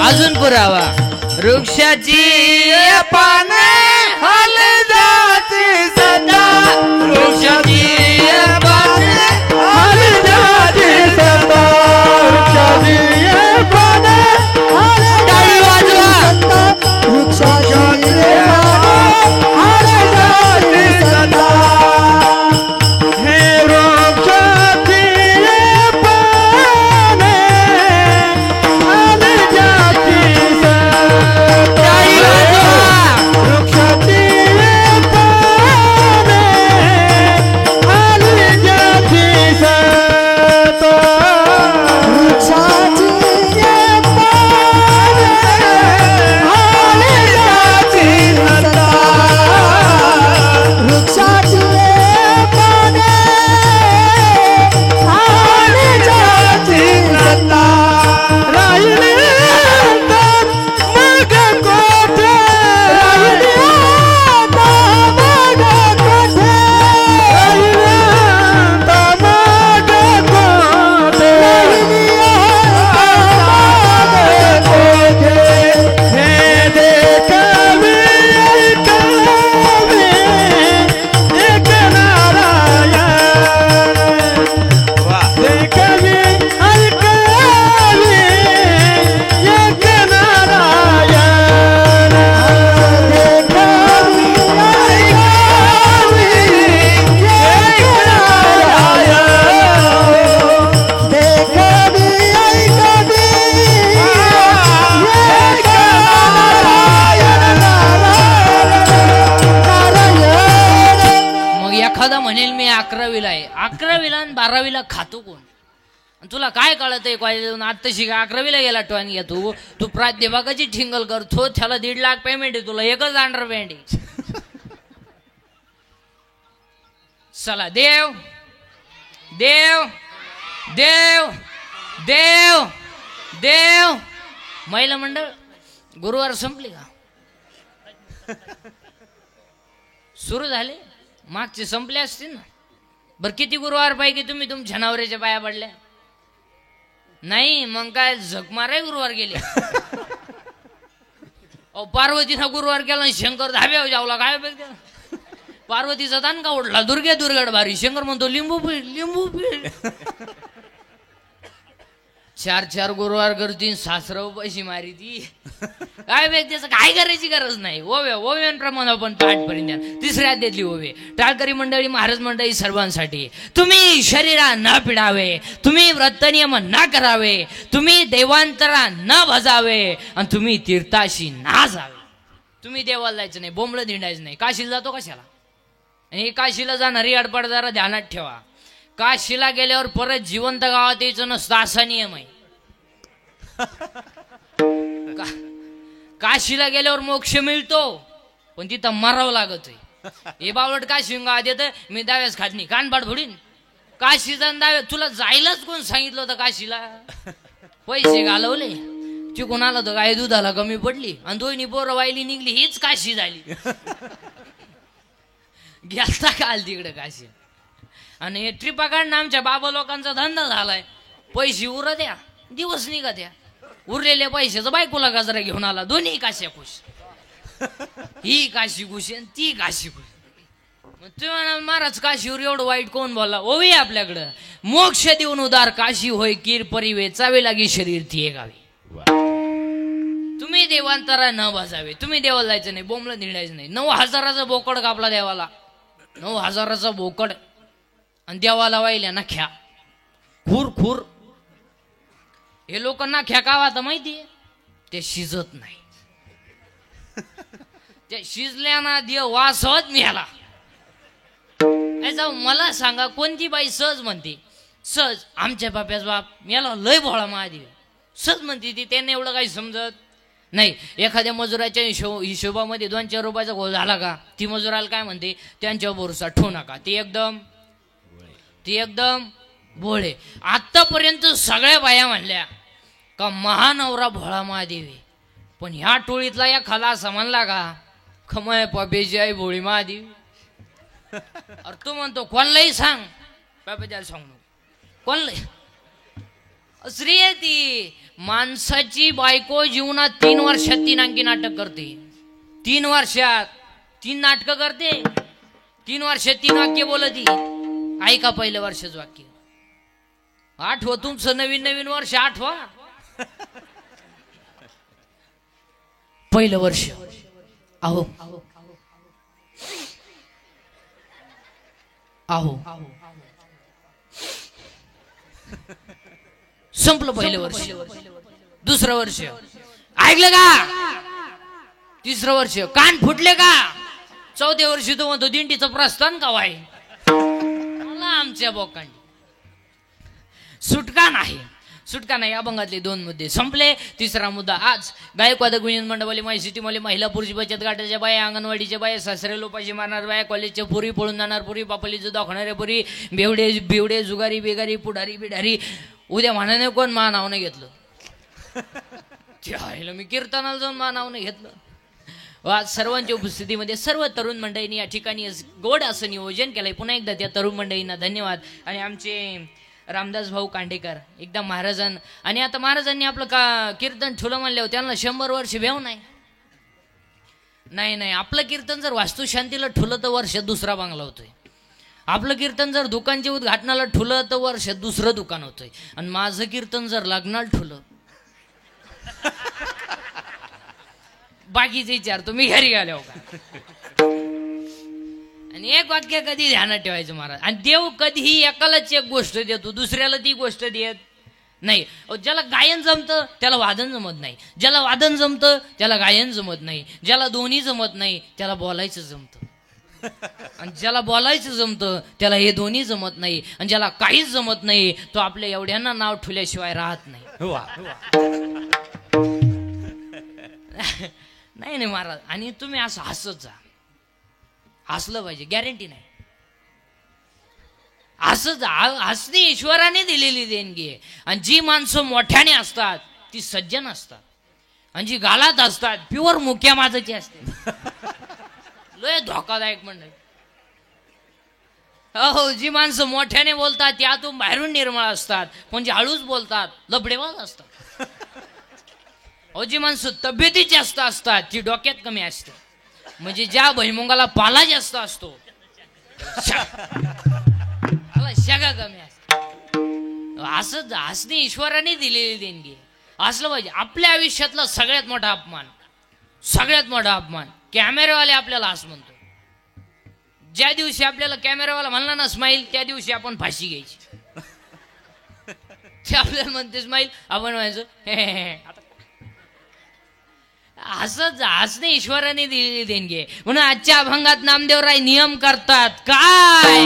अजून पुरावा, वृक्षाची पाने हल जाती सदा, वृक्षाची पाने हल जाती सदा, वृक्षाची पाने हल जाती सदा, वृक्षाची पाने हल जाती सदा. हे वृक्षाची खायला खातो कोण? तुला काय कळत आहे कॉलेज आता शिका 11वीला गेला टॉन घ्या तू प्राध्यापकाची ठिंगल करतो त्याला 1.5 लाख पेमेंट आहे तुला एकच अंडरपॅन्ट आहे. चला देव देव देव देव देव महिला मंडळ गुरुवार संपली का? सुरू झाले मागचे संपले असतील ना. बरं किती गुरुवार पैकी तुम्ही तुमच्या नवऱ्याच्या पाया पडल्या नाही? मग काय झक माराय गुरुवार गेले. पार्वतीनं गुरुवार केला शंकर धाब्यावर जावला काय पार्वतीचा दानका उडला दुर्गड भारी शंकर म्हणतो लिंबू पीठ 4 गुरुवार करतील सासरव पैशी मारी ती काय बे त्याचं काय करायची गरज नाही. ओव्यांप्रमाणे आपण पाठपर्यंत 3ऱ्या अध्यायातली ओवे टाळकरी मंडळी महाराज मंडळी सर्वांसाठी. तुम्ही शरीरा न पिडावे, तुम्ही व्रतनियम न करावे, तुम्ही देवांतरा न भजावे आणि तुम्ही तीर्थाशी ना जावे. तुम्ही देवाला जायचं नाही, बोंबलं धिंडायचं नाही. काशीला जातो कशाला? आणि काशीला जाणारी अडपड जरा ध्यानात ठेवा. काशीला गेल्यावर परत जिवंत गावात यायचं नसतं असा नियम आहे. काशीला गेल्यावर मोक्ष मिळतो पण तिथं मरावं लागत आहे. हे बावलट काशी गावात येतं मी दाव्यास खात नाही कानपाड फोडीन. काशीचा दाव्या तुला जायलाच कोण सांगितलं होतं काशीला? पैसे घालवले चिकून आला तर गाय दुधाला कमी पडली आणि दोन्ही पोरं वाहिली निघली हीच काशी झाली. गेलता काल तिकडे काशी आणि हे ट्रिपा काढणं आमच्या बाबा लोकांचा धंदा झालाय. पैसे उरत द्या दिवस निघा द्या उरलेल्या पैशाचं बायकोला गजरा घेऊन आला. दोन्ही काश्या खुश, ही काशी खुश आणि ती काशी खुश. तुम्हाला महाराज काशीवर एवढं वाईट कोण बोलला? ओवी आपल्याकडं मोक्ष देऊन उदार काशी होय कीर परिवे चावे लागी शरीर ती गावी. तुम्ही देवांतरा न बसावे, तुम्ही देवाला जायचं नाही, बोंबलं निघायचं नाही. 9,000चा बोकड कापला देवाला, 9,000चा बोकड आणि देवाला वाहिल्या ना ख्या खूर. हे लोक ना ख्या कावा तर माहितीये ते शिजत नाही. ते शिजल्याना देव वासवत मिळाला. मला सांगा कोणती बाई सहज म्हणते? सहज आमच्या बाप्याच बाप याला लय भोळा महादेव सहज म्हणते ती. त्यांना एवढं काही समजत नाही. एखाद्या मजुराच्या हिशोबामध्ये 2-4 रुपयाचा घोळ झाला का ती मजुराला काय म्हणते? त्यांच्यावर भरोसा ठेवू नका, ती एकदम भोळे. आतापर्यंत सगळ्या बाया म्हणल्या का महानवरा भोळा महादेव आहे, पण ह्या टोळीतला या खाला असा म्हणला का खमय पबेची आई भोळी महादेव. अरे तू म्हणतो कोणलाही सांग बाबा सांग कोणलाही. श्री आहे ती माणसाची बायको जीवनात 3 वर्षात 3 अंकी नाटक करते. 3 वर्षात 3 नाटकं करते. 3 वर्षात 3 वाक्य बोलती. ऐका पहिलं वर्षाचं वाक्य. आठवं तुमचं नवीन वर्ष आठवा. पहिलं वर्ष आहो संपलं पहिलं वर्ष. दुसरं वर्ष ऐकलं का? तिसरं वर्ष कान फुटले का? 4थ्या वर्षी तो म्हणतो दिंडीचं प्रस्थान का वाय आमच्या बोकांनी. सुटका नाही. अभंगातले 2 मुद्दे संपले. 3रा मुद्दा आज गायकवाद गुणियन मंडळी माई सिटीमध्ये महिला पुरुष बचत गटाच्या बाया, अंगणवाडीच्या बाया, सासरे लोपाशी मारणार बाया, कॉलेजच्या पुरी पळून जाणार पुरी, पापलीचं दाखवणाऱ्या पुरी, बेवडे जुगारी बेगारी पुढारी बिढारी. उद्या म्हणाने कोण मा नाव नाही घेतलं? मी कीर्तनाला जाऊन मा नाव नाही घेतलं. आज सर्वांच्या उपस्थितीमध्ये सर्व तरुण मंडळींनी या ठिकाणी गोड असं नियोजन केलंय. पुन्हा एकदा त्या तरुण मंडळींना धन्यवाद. आणि आमचे रामदास भाऊ कांडेकर एकदम महाराजांनी. आणि आता महाराजांनी आपलं कीर्तन ठुलं म्हणल्यावर त्यांना 100 वर्ष भेव नाही. आपलं कीर्तन जर वास्तुशांतीला ठुलं तर वर्षात 2रा बांगला होतोय. आपलं कीर्तन जर दुकानच्या उद्घाटनाला ठुलं तर वर्षात 2रं दुकान होतंय. आणि माझं कीर्तन जर लग्नाला ठुलं बाकीचे विचारतो मी घरी गेलो का. आणि एक वाक्य कधी ध्यानात ठेवायचं महाराज. आणि देव कधीही एकालाच एक गोष्ट देतो, दुसऱ्याला ती गोष्ट देत नाही. ज्याला गायन जमतं त्याला वादन जमत नाही, ज्याला वादन जमतं त्याला गायन जमत नाही, ज्याला दोन्ही जमत नाही त्याला बोलायचं जमतं. आणि ज्याला बोलायचं जमतं त्याला हे दोन्ही जमत नाही, आणि ज्याला काहीच जमत नाही तो आपल्या एवढ्यांना नाव ठेवल्याशिवाय राहत नाही. नाही नाही महाराज, आणि तुम्ही असं हसत जा, हसलं पाहिजे, गॅरंटी नाही. हसत जा, हसणे ईश्वराने दिलेली देणगी आहे. आणि जी माणसं मोठ्याने असतात ती सज्जन असतात, आणि जी गालात असतात प्युअर मुक्या माझाची असते. लय धोकादायक मंडळी. हो, जी माणसं मोठ्याने बोलतात ती आतून बाहेरून निर्मळ असतात, पण जी हळूच बोलतात लबडेबाज असतात. हो, जी माणसं तब्येती जास्त असतात ती डोक्यात कमी असते. म्हणजे ज्या भैमुंगाला पाला जास्त असतो शाखा कमी असते. असंच हसणे ईश्वराने दिलेली देणगी असलं पाहिजे. आपल्या आयुष्यातला सगळ्यात मोठा अपमान, सगळ्यात मोठा अपमान कॅमेरावाले आपल्याला हस म्हणतो. ज्या दिवशी आपल्याला कॅमेरावाला म्हणला ना स्माईल, त्या दिवशी आपण फाशी घ्यायची. ते आपल्याला म्हणते स्माईल, आपण म्हणायचं असंच हसणे ईश्वराने दिलेली देणगी आहे. म्हणून आजच्या अभंगात नामदेवराय नियम करतात काय,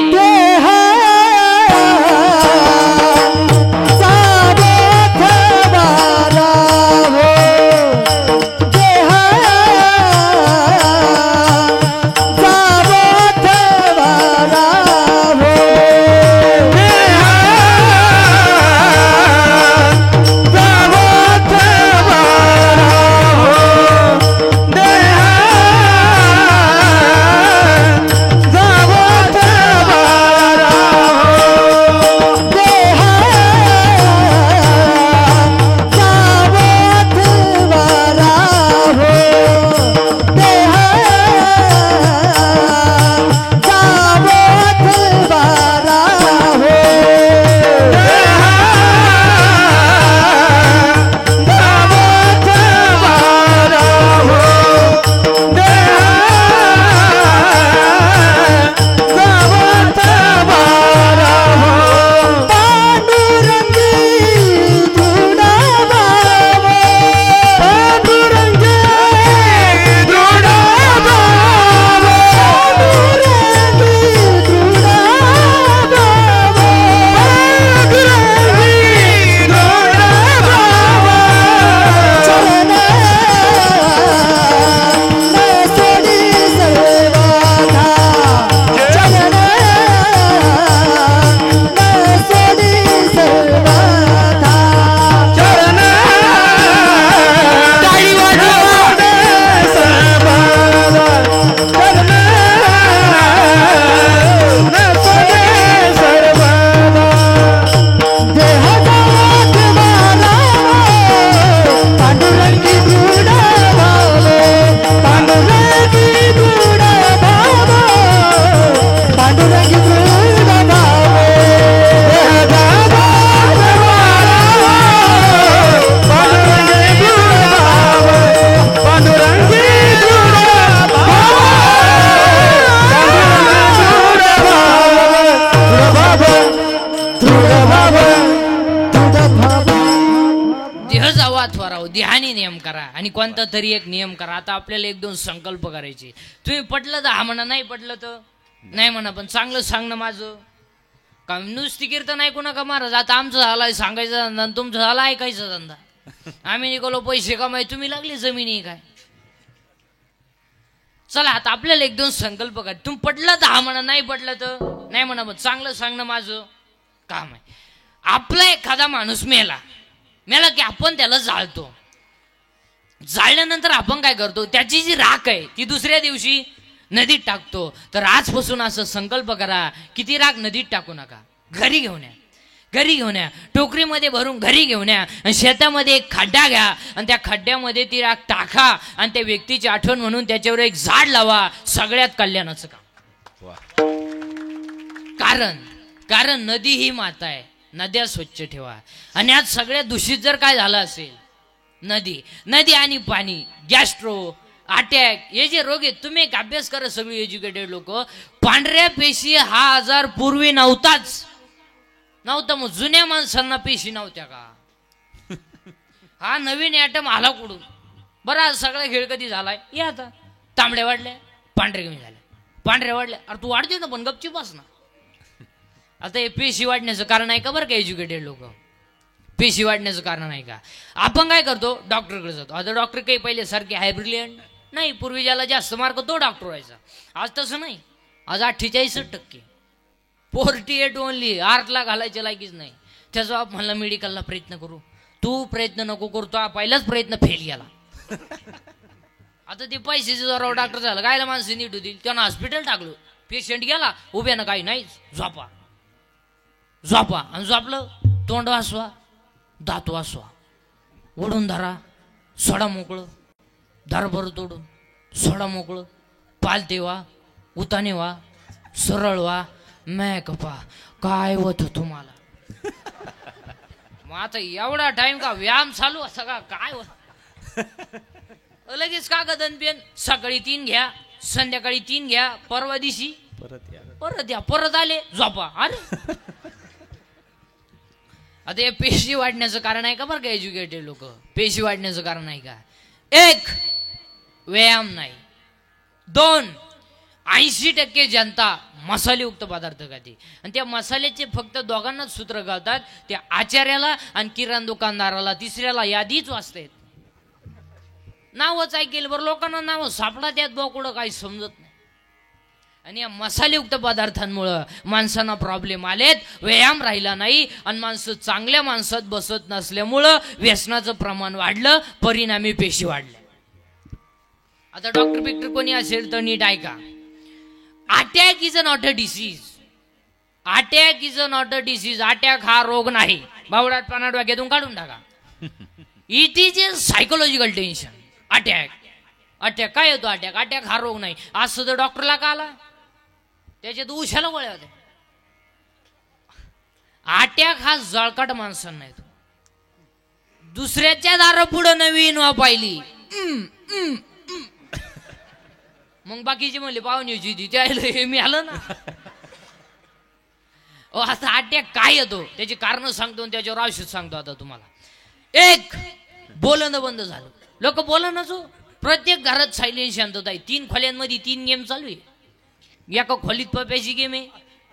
ध्यानी नियम करा आणि कोणता तरी एक नियम करा. आता आपल्याला एक दोन संकल्प करायचे. तुम्ही पटलं तर हा म्हणा, नाही पटलं तर नाही म्हणा, पण चांगलं सांगणं माझं का. नुसती कीर्तन ऐकू नका महाराज. आता आमचं झालाय सांगायचा धंदा, तुमचं झाला ऐकायचा धंदा. आम्ही निघालो पैसे कमाय, तुम्ही लागले जमिनी काय. चला आता आपल्याला एक दोन संकल्प करा. तुम्ही पटलं तर हा म्हणा, नाही पटलं तर नाही म्हणा, पण चांगलं सांगणं माझं काम आहे. आपला एखादा माणूस मेला की आपण त्याला जाळतो. जाळल्यानंतर आपण काय करतो, त्याची जी राख आहे ती दुसऱ्या दिवशी नदीत टाकतो. तर आजपासून असं संकल्प करा की ती राख नदीत टाकू नका, घरी घेऊन या. घरी घेऊन या, टोकरीमध्ये भरून घरी घेऊन या, आणि शेतामध्ये एक खड्डा घ्या आणि त्या खड्ड्यामध्ये ती राख टाका आणि त्या व्यक्तीची आठवण म्हणून त्याच्यावर एक झाड लावा. सगळ्यात कल्याणाचं काम. कारण नदी ही माता आहे. नद्या स्वच्छ ठेवा. आणि आज सगळ्यात दूषित जर काय झालं असेल, नदी आणि पाणी, गॅस्ट्रो, अटॅक, हे जे रोग आहेत. तुम्ही एक अभ्यास करा सगळी एज्युकेटेड लोक. पांढऱ्या पेशी हा आजार पूर्वी नव्हता. मग जुन्या माणसांना पेशी नव्हत्या का? हा नवीन ॲटम आला कुठून? बरं, आज सगळा खेळ कधी झालाय? या आता तांबड्या वाढल्या, पांढरे कमी झाले, पांढऱ्या वाढल्या. अरे तू वाढते ना पण गपची बस ना. आता हे पेशी वाढण्याचं कारण आहे का बरं का एज्युकेटेड लोक? पेशी वाढण्याचं कारण आहे का? आपण काय करतो, डॉक्टरकडे जातो. आता डॉक्टर काही पहिले सारखे हाय ब्रिलियंट नाही. पूर्वी ज्याला जास्त मार्क तो डॉक्टर व्हायचा. आज तसं नाही. आज 48% 48 ओनली. आर्टला घालायचे लायकीच नाही. त्याचा बाप म्हणला मेडिकलला प्रयत्न करू. तू प्रयत्न नको करतो, पहिलाच प्रयत्न फेल गेला. आता ते पैशाचे जरा डॉक्टर झालं कायला माणसं नीट होतील. त्यानं हॉस्पिटल टाकलं. पेशंट गेला उभ्यानं काही नाही, झोपा झोपा. आणि झोपलं, तोंड वाचवा, दात वाचवा, ओढून धरा, सोडा मोकळं, धारभर तोडून सोडा मोकळं, पालते वा, उताने वा, सरळ वा, कपा काय होत तुम्हाला. मग आता एवढा टाइम का व्यायाम चालू असा का काय होत? लगेच कागद आणि पेन, सकाळी 3 घ्या, संध्याकाळी 3 घ्या, परवा दिवशी परत या, परत आले झोपा. अरे आता हे पेशी वाढण्याचं कारण आहे का बरं का एज्युकेटेड लोक? पेशी वाढण्याचं कारण आहे का? 1 व्यायाम नाही. 2 80% जनता मसालेयुक्त पदार्थ खाते. आणि त्या मसाल्याचे फक्त दोघांनाच सूत्र घालतात, त्या आचार्याला आणि किराणा दुकानदाराला. तिसऱ्याला यादीच वाचता येत. नावच ऐकेल बरं लोकांना, नाव सापडा त्यात बोकडं काही समजत नाही. आणि या मसालेयुक्त पदार्थांमुळं माणसांना प्रॉब्लेम आलेत. व्यायाम राहिला नाही आणि माणसं चांगल्या माणसात बसत नसल्यामुळं व्यसनाचं प्रमाण वाढलं, परिणामी पेशी वाढल्या. आता डॉक्टर बिक्टर कोणी असेल तर नीट ऐका. Attack is not a disease. Attack is not a disease. Attack हा रोग नाही. बावडात पानात डोक्यातून काढून टाका. It is a psychological tension. Attack attack काय येतो? अटॅक अटॅक हा रोग नाही. आज सुद्धा डॉक्टरला का आला? त्याच्यात उशाला गोळ्या होत्या. अटॅक हा जळकाट माणसांना येतो. दुसऱ्याच्या दारा पुढं नवीन वा पाहिली मग बाकीची म्हणले पाहुण्याची ती त्याला मी आलं ना. आता अटॅक काय येतो त्याची कारण सांगतो आणि त्याच्यावर औषध सांगतो. आता तुम्हाला 1 बोलणं बंद झालं. लोक बोलणंच हो. प्रत्येक घरात सायलेंट शांतता आहे. 3 खोल्यांमध्ये 3 गेम चालू आहे. एका खोलीत पप्याची गेम आहे,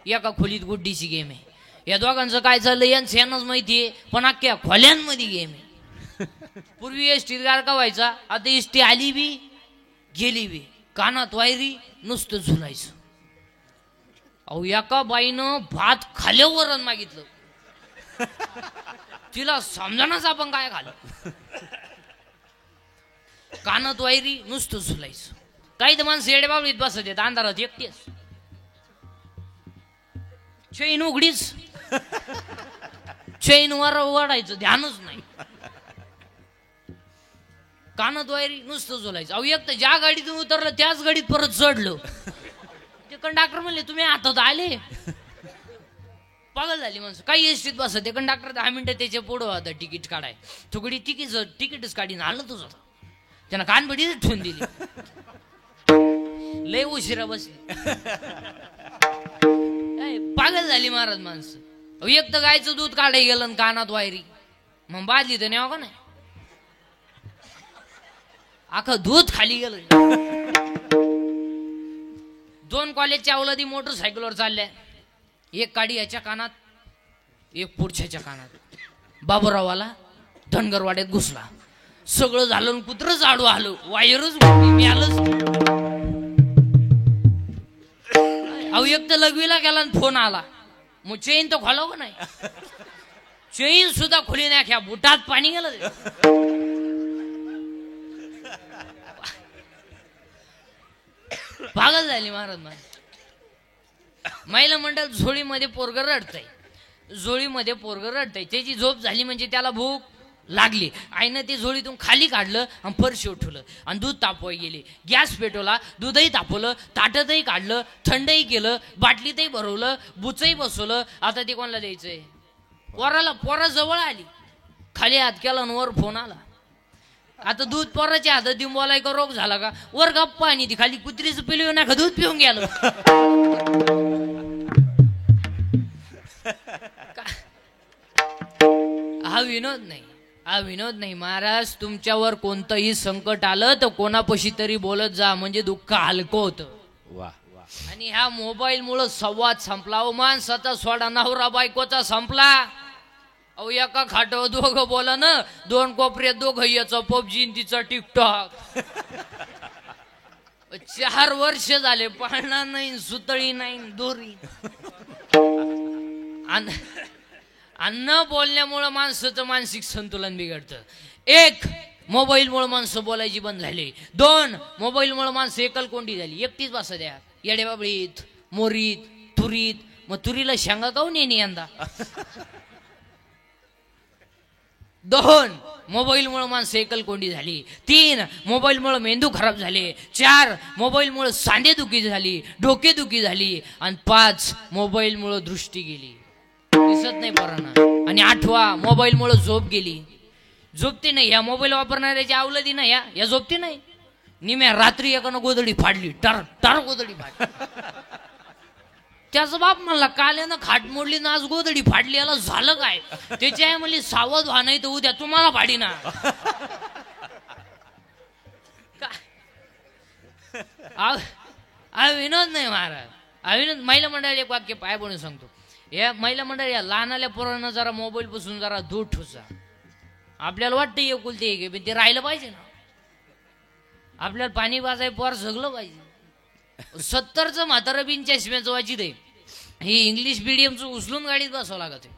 एका खोलीत गुड्डीची गेम आहे. या दोघांचं काय चाललंय यांचं यांनाच माहिती आहे, पण अख्ख्या खोल्यांमध्ये गेम आहे. पूर्वी एसटीत गारका व्हायचा, आता एसटी आली बी गेली बी, कानात वायरी नुसतं झुलायचं. अहो एका बाईनं भात खाल्यावर वरण मागितलं. तिला समजानाच आपण काय खाल्लं. कानात वायरी नुसतं झुलायचं. काही तर माणसं येडे बाबळीत बसत येत अंधारात एकटेच. चैन उघडीच, चैन वर वाढायचं ध्यानच नाही. कानात वायरी नुसतं झुलायचं. अहो एक तर ज्या गाडीतून उतरलं त्याच गाडीत परत चढलो. ते कंडक्टर म्हणले तुम्ही हातात आले. पागल झाली माणसं. काही एसटीत बसत ते कंडक्टर 10 मिनिटं त्याच्या पुढं होता तिकीट काढाय. थोडी तिकीटच काढीन आलं तुझं. त्यानं कानबडीच ठेवून दिली. लय उशिरा बसली. पागल झाली महाराज माणसं. एक तर गायचं दूध काढाय गेलं कानात वायरी, मग बादली तर नाही का नाही. अख्खं दूध खाली गेलं. 2 कॉलेजच्या अवलादी मोटरसायकलवर चालल्या. एक काडी याच्या कानात, एक पुढच्याच्या कानात. बाबूरावाला धनगरवाड्यात घुसला. सगळं झालं, कुत्रच आडू आलं, वायरच मी आलंच. अहो एक तर लघवीला गेला फोन आला. मग चेन तर खोलाव का नाही. चेन सुद्धा खोली नाही. ख्या बुटात पाणी गेलं. पागल झाली महाराज. महिला मंडळ झोळीमध्ये पोरग रडतय. झोळीमध्ये पोरग रडतय. त्याची झोप झाली म्हणजे त्याला भूक लागली. आईनं ते झोळीतून खाली काढलं आणि फरशी उठवलं आणि दूध तापवाय गेले. गॅस पेटवला, दूधही तापवलं, ताटतही काढलं, थंडही केलं, बाटलीतही भरवलं, बुचही बसवलं. आता ते कोणाला द्यायचंय? पोरा जवळ आली. खाली हात केला आणि वर फोन आला. आता दूध पोराच्या हातात देऊन बोलाय का रोग झाला का? वर गप्पा आणि ती खाली कुत्रीचं पिलू ना दूध पिऊन गेलं. हा विनोद नाही, हा विनोद नाही महाराज. तुमच्यावर कोणतंही संकट आलं तर कोणापाशी तरी बोलत जा, म्हणजे दुःख हलकं होतं. वा वा. आणि ह्या मोबाईल मुळे संवाद संपला. अहो माणसाचा सोडा नवरा बायकोचा संपला. अहो एका खाटावर दोघं बोला ना, दोन कोपऱ्यात दोघं, याचा पबजी तिचा टिकटॉक. 4 वर्ष झाले पाळणा नाही, सुतळी नाही, दोरी. अन्न बोलण्यामुळं माणसाचं मानसिक संतुलन बिघडतं. 1 मोबाईलमुळे माणसं बोलायची बंद झाली. 2 मोबाईलमुळे माणसं एकलकोंडी झाली. एकटीच बसा द्या येडेबाबळीत, मोरीत, तुरीत. मग तुरीला शेंगा काऊन येणे यंदा. 2 मोबाईलमुळे माणसं एकलकोंडी झाली. 3 मोबाईलमुळे मेंदू खराब झाले. 4 मोबाईलमुळे सांधेदुखी झाली, डोकेदुखी झाली. आणि 5 मोबाईलमुळे दृष्टी गेली, दिसत नाही पोरांना. आणि 8 मोबाईलमुळे झोप गेली. झोपती नाही. या मोबाईल वापरणाऱ्याची अवलदी नाही. या झोपती नाही. निम्या रात्री एकानं गोदडी फाडली, टर टर गोदडी फाडली. त्याचा बाप म्हणला काल यानं खाट मोडली ना, आज गोदडी फाडली, याला झालं काय. त्याची आई म्हणली सावध व्हा नाही तर उद्या तुम्हाला फाडी ना. विनोद नाही महाराज, विनोद. महिला मंडळाला एक वाक्य पाय बनून सांगतो. या महिला मंडळ या लहान आल्या पोरांना जरा मोबाईल पासून जरा दूर ठेवसा. आपल्याला वाटतं एकुलते एक, पण ते राहिलं पाहिजे ना. आपल्याला पाणी वाजाय पोर जगलं पाहिजे. 70चं म्हातारं बिन चष्म्याचं वाचित आहे. ही इंग्लिश मिडियमचं उचलून गाडीत बसावं लागत आहे.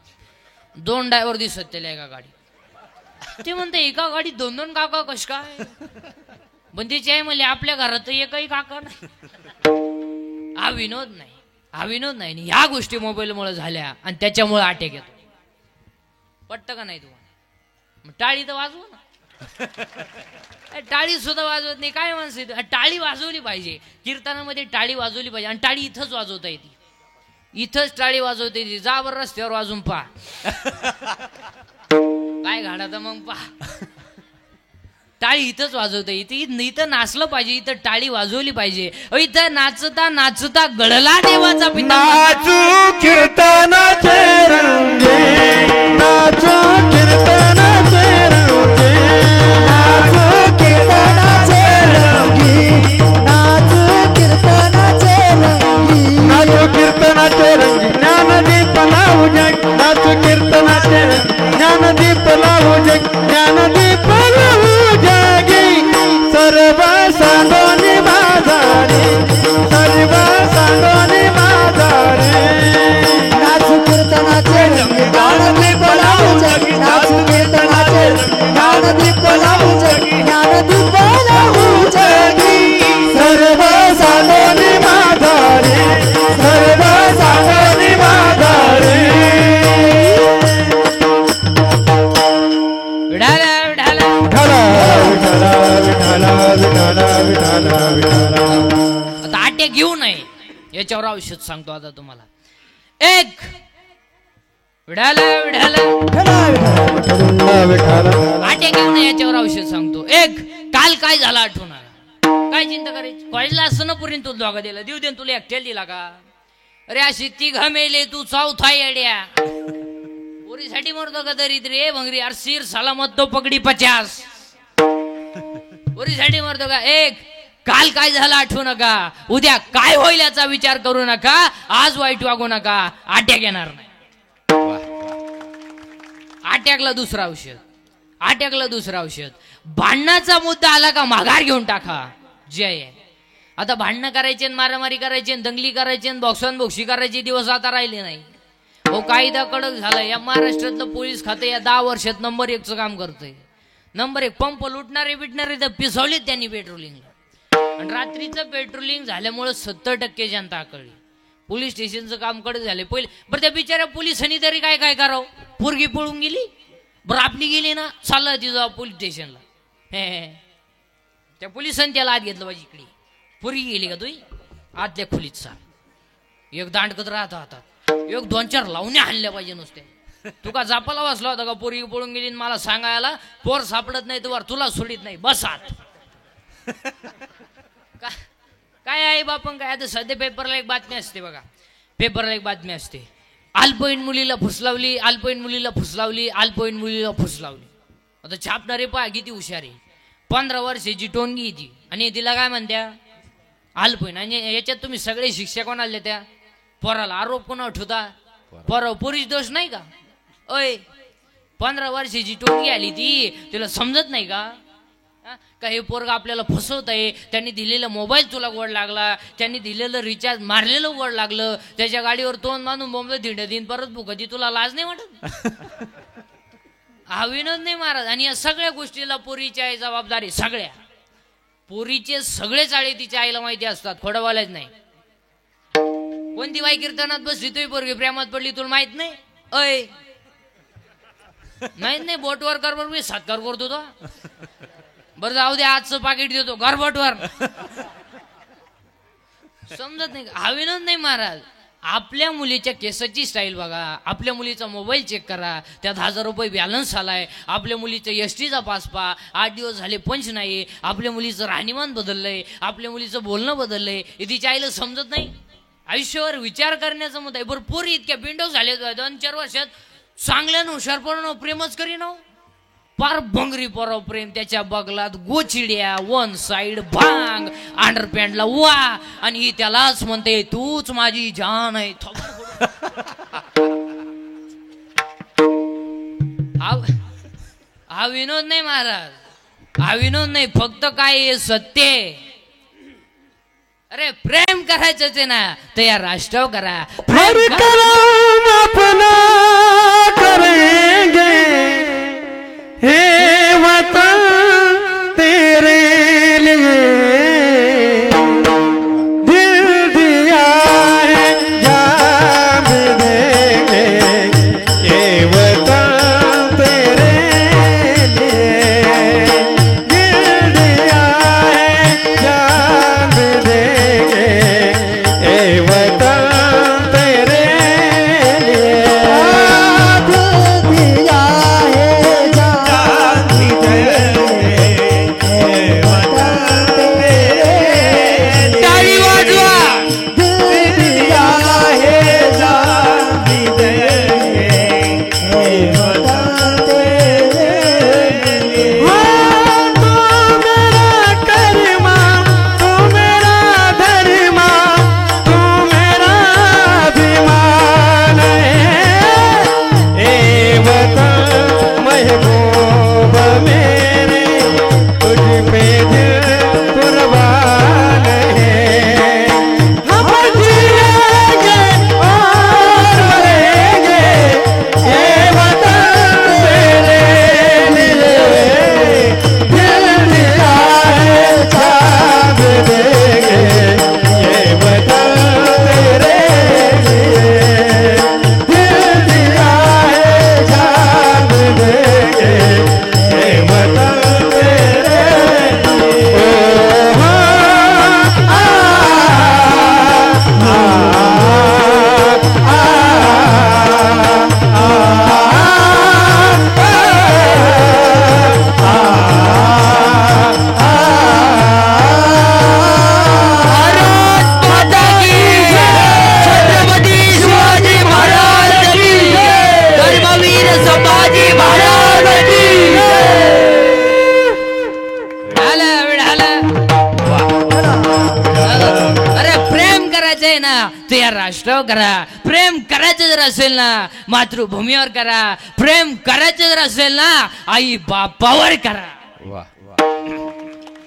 2 ड्रायव्हर दिसत त्याला एका गाडीत. ते म्हणते एका गाडीत 2 काका कश काय. पण त्याची आई म्हणले आपल्या घरात तर एकही काका नाही. हा विनोद नाही, हा विनोद नाही. ह्या गोष्टी मोबाईलमुळे झाल्या आणि त्याच्यामुळे अटॅक येतो. पटतं का नाही तुम्हाला. टाळी तर वाजवू ना. टाळी सुद्धा वाजवत नाही. काय माणसं टाळी वाजवली पाहिजे. कीर्तनामध्ये टाळी वाजवली पाहिजे. आणि टाळी इथंच वाजवता येते. इथंच टाळी वाजवता येते. जा बरं रस्त्यावर वाजून पहा काय घाडा तर मग पहा. टाळी इथंच वाजवता येते. इथं नाचलं पाहिजे. इथं टाळी वाजवली पाहिजे. इथं नाचता नाचता गळला देवाचा पिता. नाचू कीर्तनाचे रंगे, नाचू कीर्तनाचे रंगे, नाचू कीर्तनाचे रंगी, नाचू कीर्तनाचे रंगी, नाचू कीर्तनाचे रंगी. ज्ञानदीप लावू जग, नाचू कीर्तनाचे रंगी. ज्ञानदीप लावू जग, ज्ञानदीप लावू जगी. सर्व सांगोनी माझारी, सर्व सांगोनी माझारी. नाचू कीर्तनाचे रंगी, ज्ञानदीप लावू जगी, नाचू कीर्तनाचे रंगी. ज्ञानदीप लावू जगी, ज्ञानदीप लावू जगी. सर्व सांगोनी माझारी, सर्व सांगोनी माझारी. आता अटॅक घेऊ नये याच्यावर औषध सांगतो आता तुम्हाला. 1 विढाला विढाला अटॅक घेऊ नये याच्यावर औषध सांगतो. 1 काल काय झालं आठवून आला. काय चिंता करायची. कॉलेजला असं ना पुरीन तुला दोघा दिला देऊ दे तुला एकट्याला दिला का. अरे अशी 3 मेले तू 4था येड्या. पोरीसाठी मरतो का दरिद्री रे भंगरी. अरे सिर सलामत तो पगडी 50. पोरीसाठी मरतो का. 1 काल काय झालं आठवू नका. उद्या काय होईल याचा विचार करू नका. आज वाईट वागू नका. अटॅक येणार नाही. अटॅकला दुसरं औषध, अटॅकला दुसरं औषध. भांडणाचा मुद्दा आला का माघार घेऊन टाका. जय. आता भांडणं करायचे, मारामारी करायचे, दंगली करायचे, बॉक्सन बोक्षी करायचे दिवस आता राहिले नाही. हो कायदा कडक झाला. या महाराष्ट्रातलं पोलीस खातं या 10 वर्षात नंबर 1चं काम करतंय. नंबर 1. पंप लुटणारे बिटणारे तर पिसवलेत त्यांनी पेट्रोलिंगला. आणि रात्रीचं पेट्रोलिंग झाल्यामुळे 70% जनता आकळली. पोलीस स्टेशनचं काम कडक झाले. पहिले बरं त्या बिचाऱ्या पोलिसांनी तरी काय काय करावं. पोरगी पळून गेली बरं आपली गेली ना, चाललं तिथं पोलीस स्टेशनला. त्या पोलिसांनी त्याला आत घेतलं पाहिजे. इकडे पोरगी गेली का तुही आतल्या खोलीत चाल. एक दांडकत राहत हातात. 1-2-4 लावण्या हाणल्या पाहिजे नुसते. तू का जापाला वाचला होता का पोरगी पळून गेली मला सांगायला. पोर सापडत नाही तुवर तुला सोडित नाही बसात. काय आहे बापन काय. आता सध्या पेपरला एक बातमी असते बघा. पेपरला एक बातमी असते. अल्पवयीन मुलीला फुसलावली, अल्पवयीन मुलीला फुसलावली, अल्पवयीन मुलीला फुसलावली. आता छापणारे पहा किती हुशार आहे. 15 वर्षाची टोनगी ती आणि तिला काय म्हणत्या अल्पवयीन आणि याच्यात तुम्ही सगळे शिक्षा कोणाला त्या पोराला आरोप कोणा ठेवता पोरा पोरीच दोष नाही का ओय 15 वर्षाची टोकी आली ती तुला समजत नाही का का हे पोरग आपल्याला फसवत आहे त्यांनी दिलेला मोबाईल तुला गोड लागला त्यांनी दिलेलं रिचार्ज मारलेलं गोड लागलं त्याच्या गाडीवर तोंड बांधून बोंबलं धिंड दिन परत भुकती तुला लाज नाही वाटत हा विनोद नाही महाराज आणि या सगळ्या गोष्टीला पोरीची आहे जबाबदारी सगळ्या पोरीचे सगळे चाळे तिच्या आईला माहिती असतात खोडं बोलायच नाही कोणती बाई कीर्तनात बसली तुही पोरगी प्रेमात पडली तुला माहित नाही अय माहित नाही बोटवर कर बरोबर मी सत्कार करतो तो बरं जाऊ दे आजचं पाकिट देतो गरबटवर समजत नाही हा विनोद नाही महाराज आपल्या मुलीच्या केसाची स्टाईल बघा आपल्या मुलीचा मोबाईल चेक करा त्यात 1000 रुपये बॅलन्स आलाय आपल्या मुलीचं एसटीचा पास पा 8 दिवस झाले पंच नाही आपल्या मुलीचं राहणीमान बदललंय आपल्या मुलीचं बोलणं बदललंय हे तिच्या आईला समजत नाही आयुष्यावर विचार करण्याचं मत आहे बरं पोरी इतक्या बिंडो झाले 2-4 वर्षात चांगल्यानं हुशारपणानं प्रेमच करीन पार बंगरी पोराव प्रेम त्याच्या बगलात गोचिड्या 1 साइड भांग अंडरपॅन्टला वा आणि ही त्यालाच म्हणते तूच माझी जान आहे हा विनोद नाही महाराज हा विनोद नाही फक्त काय हे सत्य अरे प्रेम करायचंच आहे ना तर या राष्ट्रावर करा प्रेम अपना करेंगे हे वतन तेरे लिए दिल दिया है जान देंगे ये वतन तेरे लिए दिल दिया है जान देंगे ये वतन तेरे लिए दिया है जान ताली वाजवा दिया है जान राष्ट्रावर करा प्रेम करायचं जर असेल ना मातृभूमीवर करा प्रेम करायचं जर असेल ना आई बापावर करा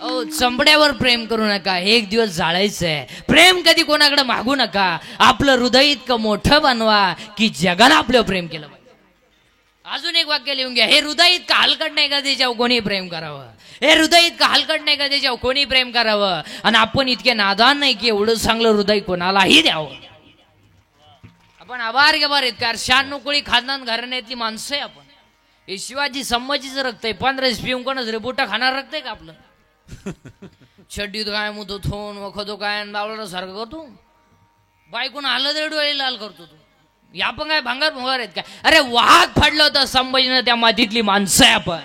ओ चंबड्यावर प्रेम करू नका एक दिवस जाळायचंय प्रेम कधी कोणाकडे मागू नका आपलं हृदय इतकं मोठं बनवा की जगाला आपलं प्रेम केलं पाहिजे अजून एक वाक्य लिहून घ्या हे हृदय इतकं हलकट नाही का त्याच्यावर कोणी प्रेम करावं हे हृदय इतकं हलकट नाही का त्याच्यावर कोणी प्रेम करावं आणि आपण इतके नादान नाही की एवढं चांगलं हृदय कोणालाही द्यावं आपण आभार गभार आहेत का 96 कोळी खानदान घराण्यातली माणसं आहे आपण हे शिवाजी संभाजीचं रक्त आहे 15 पिऊन कोणच रे बोटा खाणार रक्त आहे का आपलं छड्डीत काय मुतो थोन वखतो काय बावळा सारखं करतो बायकोन आलं तर डोळे लाल करतो तू या पण काय भांगार भोंगार आहेत काय अरे वाघ फाडलं होतं संभाजीनं त्या मातीतली माणसं आहे आपण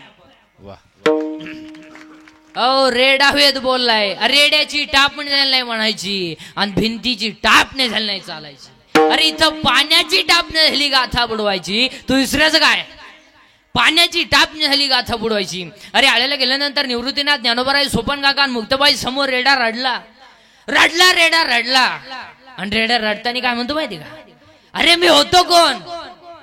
अहो रेडावेत बोललाय रेड्याची टापणी झाली नाही म्हणायची आणि भिंतीची टापणे झाली नाही चालायची अरे इथं पाण्याची टापणी झाली गाथा बुडवायची तू दुसऱ्याच काय पाण्याची टापणी झाली गाथा बुडवायची अरे आळ्याला गेल्यानंतर निवृत्तीनाथ ज्ञानोबाराय सोपन काका मुक्तबाई समोर रेडा रडला रडला रेडा रडला आणि रेडा रडताना काय म्हणतो माहिती का, अरे मी होतो कोण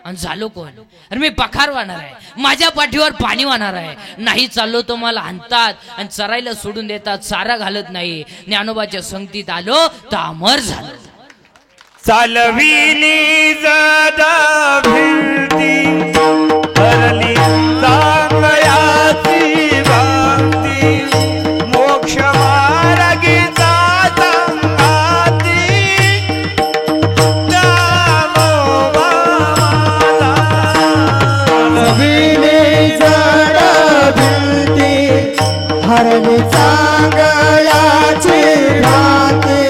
आणि झालो कोण, अरे मी पखार वाहणार आहे, माझ्या पाठीवर पाणी वाहणार आहे, नाही चाललो तो मला आणतात आणि चरायला सोडून देतात, चारा घालत नाही, ज्ञानोबाच्या संगतीत आलो तर अमर झालो. चालविली जदा भिरती हरली चांगयाची भक्ती मोक्ष मार्गीचा संगाती दामोबा माझा. चालविली जदा भिरती हरली चांगयाची भक्ती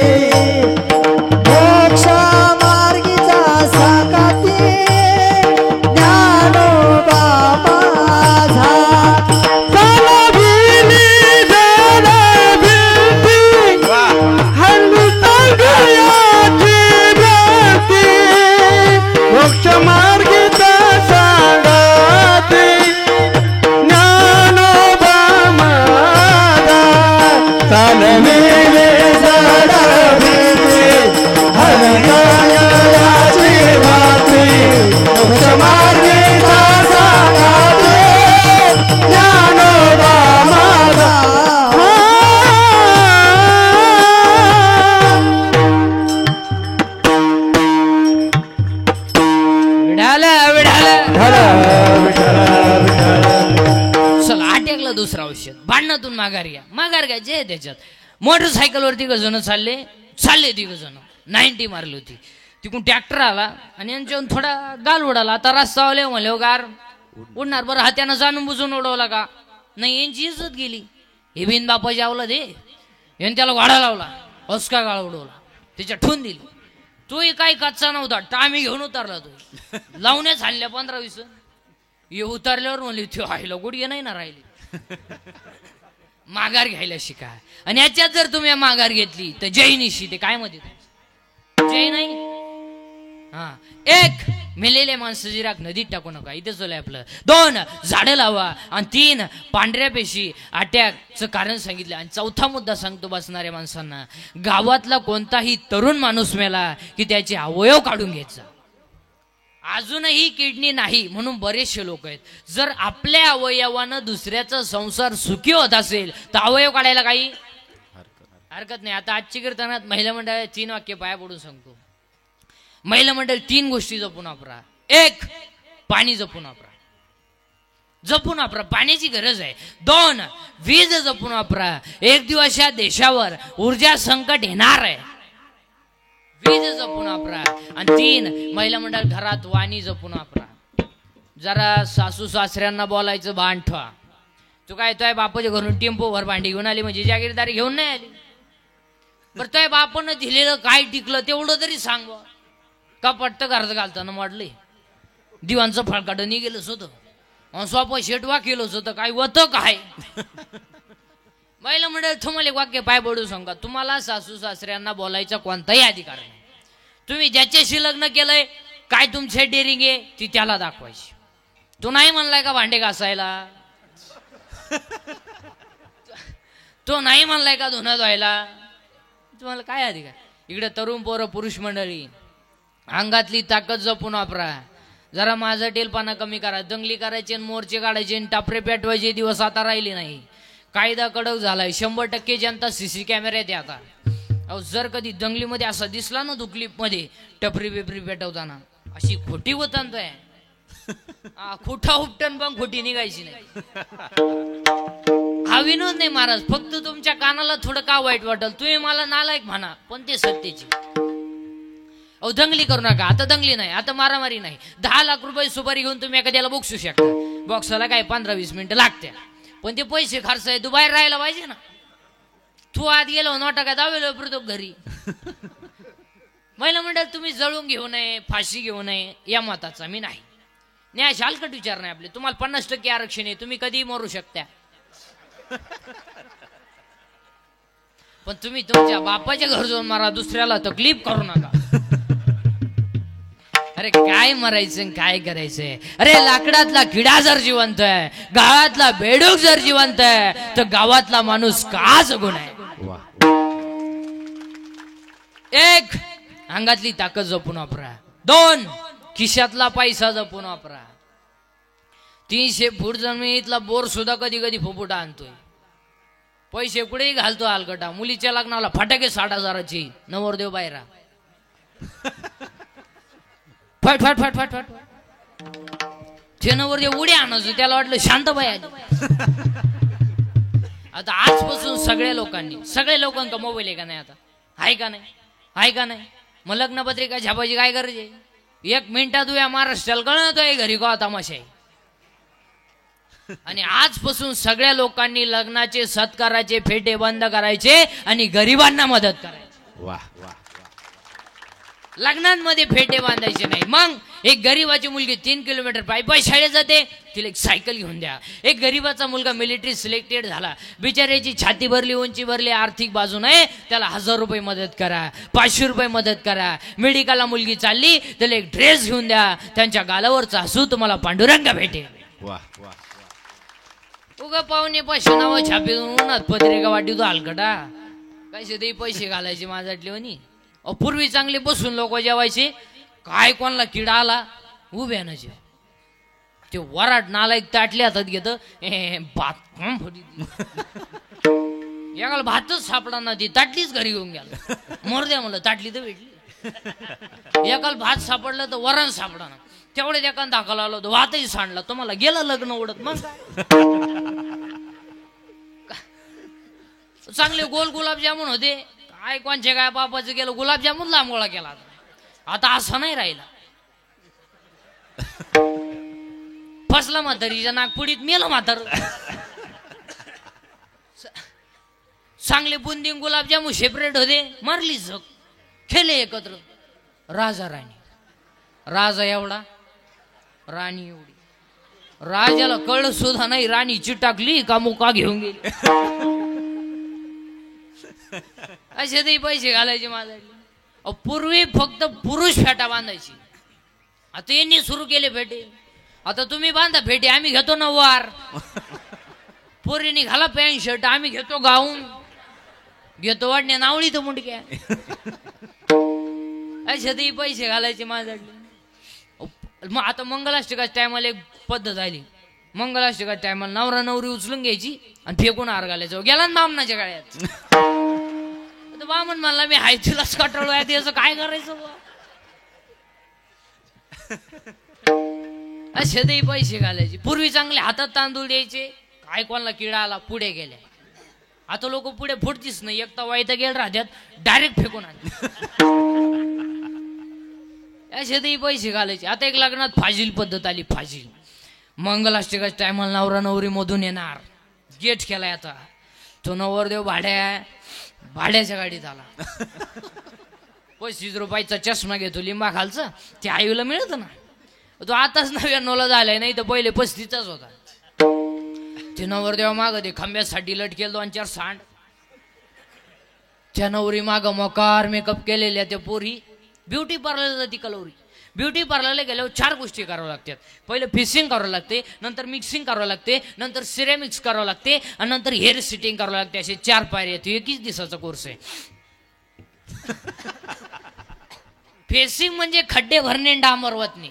दुसरं औषध, भांडणातून माघार घ्या जे त्याच्यात. मोटरसायकलवर तिघ जण चालले तिघ जण 90 मारली होती, तिकडून ट्रॅक्टर आला आणि यांच्यावरून थोडा गाल उडाला. आता रस्ता आले म्हणले गार उडणार, बरं हात्यानं जाणून बुजून उडवला का नाही, यांची इज्जत गेली. हे बिन बापा जावला दे यांनी त्याला वाडा लावला, हसका गाळ उडवला, त्याच्या ठून दिली. तोही काही कच्चा नव्हता, टामी घेऊन उतरला, तो लावण्याच हाणल्या 15-20. हे उतरल्यावर म्हणली तो आईला गुडघे नाही ना राहिली. माघार घ्यायला शिका. आणि याच्यात जर तुम्ही माघार घेतली तर जैनिशी ते काय मध्ये जय नाही. हा, 1 मेलेले माणसं जिराक नदीत टाकू नका, इथे चोलय आपलं. 2 झाडं लावा आणि 3 पांढऱ्या पेशी अटॅकचं कारण सांगितलं. आणि 4था मुद्दा सांगतो बसणाऱ्या माणसांना, गावातला कोणताही तरुण माणूस मेला की त्याचे अवयव काढून घ्यायचा. अजूनही किडनी नाही म्हणून बरेचसे लोक आहेत. जर आपल्या अवयवानं दुसऱ्याचा संसार सुखी होत असेल तर अवयव काढायला काही हरकत नाही. आता आजची कीर्तनात महिला मंडळ 3 वाक्य पाया पडून सांगतो. महिला मंडळ 3 गोष्टी जपून वापरा. 1 पाणी जपून वापरा, जपून वापरा, पाण्याची गरज आहे. 2 वीज जपून वापरा, एक दिवस या देशावर ऊर्जा संकट येणार आहे, वीज जपून वापरा. आणि 3 महिला मंडळ घरात वाणी जपून वापरा. जरा सासू सासऱ्यांना बोलायचं भान ठेवा. तू काय तोय बापाच्या घरून टेम्पोवर भांडी घेऊन आली म्हणजे जागीरदारी घेऊन नाही आली. बरं तोय बापानं दिलेलं काय टिकलं तेवढं तरी सांग. का पट्ट घरात घालताना मोडले, दिवांचं फळकाटं निघेलच होतं, स्वप्न शेटवा केलंच होतं, काय होतं काय. महिला मंडळ तुम्हाला एक वाक्य पाय पडू सांगा, तुम्हाला सासू सासऱ्यांना बोलायचा कोणताही अधिकार नाही. तुम्ही ज्याच्याशी लग्न केलंय काय तुमचे डेअरिंग आहे ती त्याला दाखवायची. तू नाही म्हणलाय का भांडे घासायला, तो नाही म्हणलाय का धुणं धुवायला, तुम्हाला काय अधिकार. इकडे तरुण पोरं पुरुष मंडळी अंगातली ताकद जपून वापरा. जरा माझा टेलपाना कमी करा. दंगली करायचे, मोर्चे काढायचे, टापरे पेटवायचे दिवस आता राहिले नाही. कायदा कडक झालाय, 100% जनता सीसी कॅमेऱ्यात आहे आता. अहो जर कधी दंगलीमध्ये असा दिसला ना दुक्लिप मध्ये टपरी बिपरी पेटवताना, अशी खोटी होताना खोटा उपटन पण खोटी निघायची नाही. हा विनोद नाही महाराज, फक्त तुमच्या कानाला थोडं का वाईट वाटल, तुम्ही मला नालायक म्हणा पण ते सत्तेची. अहो दंगली करू नका, आता दंगली नाही, आता मारामारी नाही. 10 लाख रुपये सुपारी घेऊन तुम्ही एखाद्याला बक्षू शकता. बॉक्सला काय 15-20 मिनिटं लागते, पण ते पैसे खर्च आहे, तू बाहेर राहायला पाहिजे ना. तू आत गेलो नोटा काय दावेलो प्रत्येक घरी. महिला मंडळ तुम्ही जळून घेऊ नये, फाशी घेऊ नये या मताचा मी नाही. न्याय शालकट विचार नाही आपले. तुम्हाला 50% आरक्षण आहे, तुम्ही कधीही मरू शकता. पण तुम्ही तुमच्या बापाच्या घर जाऊन मारा, दुसऱ्याला तकलीफ करू नका. अरे काय मरायचं काय करायचंय. अरे लाकडातला किडा जर जिवंत आहे, गावातला बेडूक जर जिवंत आहे, तर गावातला माणूस का जगून आहे. एक, अंगातली ताकद जपून वापरा. 2, खिशातला पैसा जपून वापरा. 300 फूट जमिनीतला बोर सुद्धा कधी कधी फुफुटा आणतोय. पैसे कुठेही घालतो हलकटा. मुलीच्या लग्नाला फटाके 60,000ची, नवरदेव बाहेरा फट फट फट फट फट. ते नवरदेव उड्या आणायचं, त्याला वाटलं शांतबाई आली. आता आजपासून सगळ्या लोकांका मोबाईल आहे का नाही? आता आहे का नाही? आहे का नाही? मग लग्नपत्रिका छापायची काय गरज आहे? 1 मिनिटात उया महाराष्ट्राला कळतोय घरी का तमाशा आहे. आणि आजपासून सगळ्या लोकांनी लग्नाचे सत्काराचे फेटे बंद करायचे आणि गरिबांना मदत करायची. वाह वाह. लग्नांमध्ये फेटे बांधायचे नाही. मग एक गरीबाची मुलगी 3 किलोमीटर पायी शाळेत जाते, तिला एक सायकल घेऊन द्या. एक गरीबाचा मुलगा मिलिटरी सिलेक्टेड झाला, बिचाऱ्याची छाती भरली, उंची भरली, आर्थिक बाजू नाही, त्याला 1000 रुपये मदत करा, 500 रुपये मदत करा. मेडिकलला मुलगी चालली, त्याला एक ड्रेस घेऊन द्या. त्यांच्या गालावरचा हसू तुम्हाला पांडुरंग भेटेल. वाह वाह. उगा पाहुणे पैसे नाव छापी उन्हात पत्रिका वाटी तो हलकटा कैसे ते पैसे घालायचे माझ्यातले म्हणी. पूर्वी चांगले बसून लोक जेवायचे. काय कोणाला किडा आला उभ्या ना जेव. ते वराट नालायक ताटले हातात घेत भात एकाला भातच सापडा ना, ती ताटलीच घरी घेऊन गेला. मोरद्या म्हणलं ताटली तर भेटली. एकाला भात सापडलं तर वरण सापडा ना, तेवढे एका दाखवला आलो, भातही सांडला. तुम्हाला गेलं लग्न उडत. मग चांगले गोल गुलाबजामुन होते. काय कोणचे काय बापाचं गेलं गुलाबजामुन लांबोळा केला. आता असं नाही राहिला. फसला म्हातारीच्या नागपुडीत मेलं म्हातार. चांगले बुंदी गुलाबजामुन सेपरेट होते, मारली झक. खेळले एकत्र. राजा राणी. राजा एवढा, राणी एवढी. राजाला कळलं सुद्धा नाही, राणी चिटाकली का मुका घेऊन गेली. असे ते पैसे घालायचे माझ्या. पूर्वी फक्त पुरुष फेटा बांधायची, आता यांनी सुरू केले फेटे. आता तुम्ही बांधा फेटे, आम्ही घेतो नऊवार. पोरीने घाला पॅन्ट शर्ट, आम्ही घेतो गाऊन. घेतो वाटणे नावळी तर मुंडक्या. असे ते पैसे घालायचे माझ्याकडे. मग आता मंगलाष्टकाच्या टायमाला एक पद्धत आली. मंगलाष्टकाच्या टायमाला नवरा नवरी उचलून घ्यायची आणि फेकून हार घालायचं. गेला ना बामणाच्या गाळ्यात. बामण म्हणला मी हाय तुलाच कटाळू आहे, त्याचं काय करायचं. असे ते पैसे घालायचे. पूर्वी चांगले हातात तांदूळ द्यायचे. काय कोणाला किडा आला पुढे गेले. आता लोक पुढे फुटतीच नाही. एक तर वाईट गेल राहत्यात, डायरेक्ट फेकून आणले. असे ते पैसे घालायचे. आता एक लग्नात फाजील पद्धत आली. फाजील मंगलाष्टकाच्या टायमाला नवरा नवरी मधून येणार. गेट केलाय आता. तो नवरदेव भाड्याच्या गाडीत आला. 35 रुपयाचा चष्मा घेतो लिंबा खालचा, ते आईला मिळत ना. तो आताच 99ला झालाय, नाही तर पहिले 35चाच होता. ते नवरदेवा माग ते खांब्यासाठी लटकेल 2-4 सांड. त्या नवरी माग मोकार मेकअप केलेल्या त्या पोरी. ब्युटी पार्लरला जाती कलवरी. ब्युटी पार्लरला गेल्यावर 4 गोष्टी कराव्या लागतात. पहिले फिशिंग करावं लागते, नंतर मिक्सिंग करावं लागते, नंतर सिरेमिक्स करावं लागते आणि नंतर हेअर सिटिंग करावं लागते. असे 4 पायऱ्या. तो 21 दिवसाचा कोर्स आहे. फेसिंग म्हणजे खड्डे भरणे डांबर वतणे.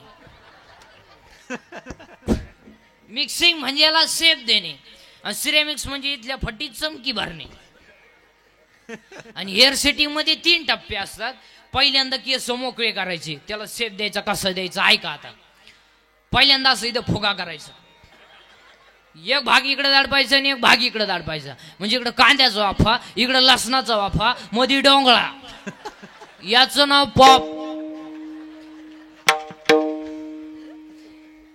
मिक्सिंग म्हणजे याला शेप देणे आणि सिरेमिक्स म्हणजे इथल्या फटीत चमकी भरणे. आणि हेअर सेटिंग मध्ये 3 टप्पे असतात. पहिल्यांदा केस मोकळे करायचे, त्याला शेप द्यायचा. कसं द्यायचं ऐका आता. पहिल्यांदा असं इथं फुगा करायचा. एक भाग इकडे दाडपायचा आणि एक भाग इकडे दाडपायचा. म्हणजे इकडे कांद्याचा वाफा, इकडे लसणाचा वाफा, मध्ये डोंगळा. याचं नाव पॉप.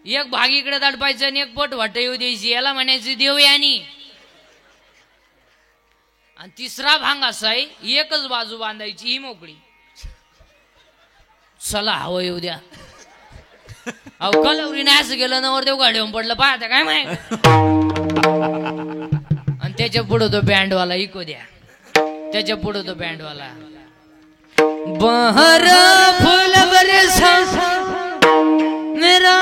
एक भाग इकडे दाडपायचा आणि एक पट वाट येऊ द्यायची. याला म्हणायची देवयानी. आणि तिसरा भाग असा आहे, एकच बाजू बांधायची, ही मोकळी. चला हवं येऊ द्या. अहो कलवरी नाही असं गेलं नवरदेव गाडीवर पडलं पाहता काय माहिती. आणि त्याच्या पुढे तो बँडवाला इको द्या. त्याच्या पुढे तो बँडवाला बहर फूल बरसा मेरा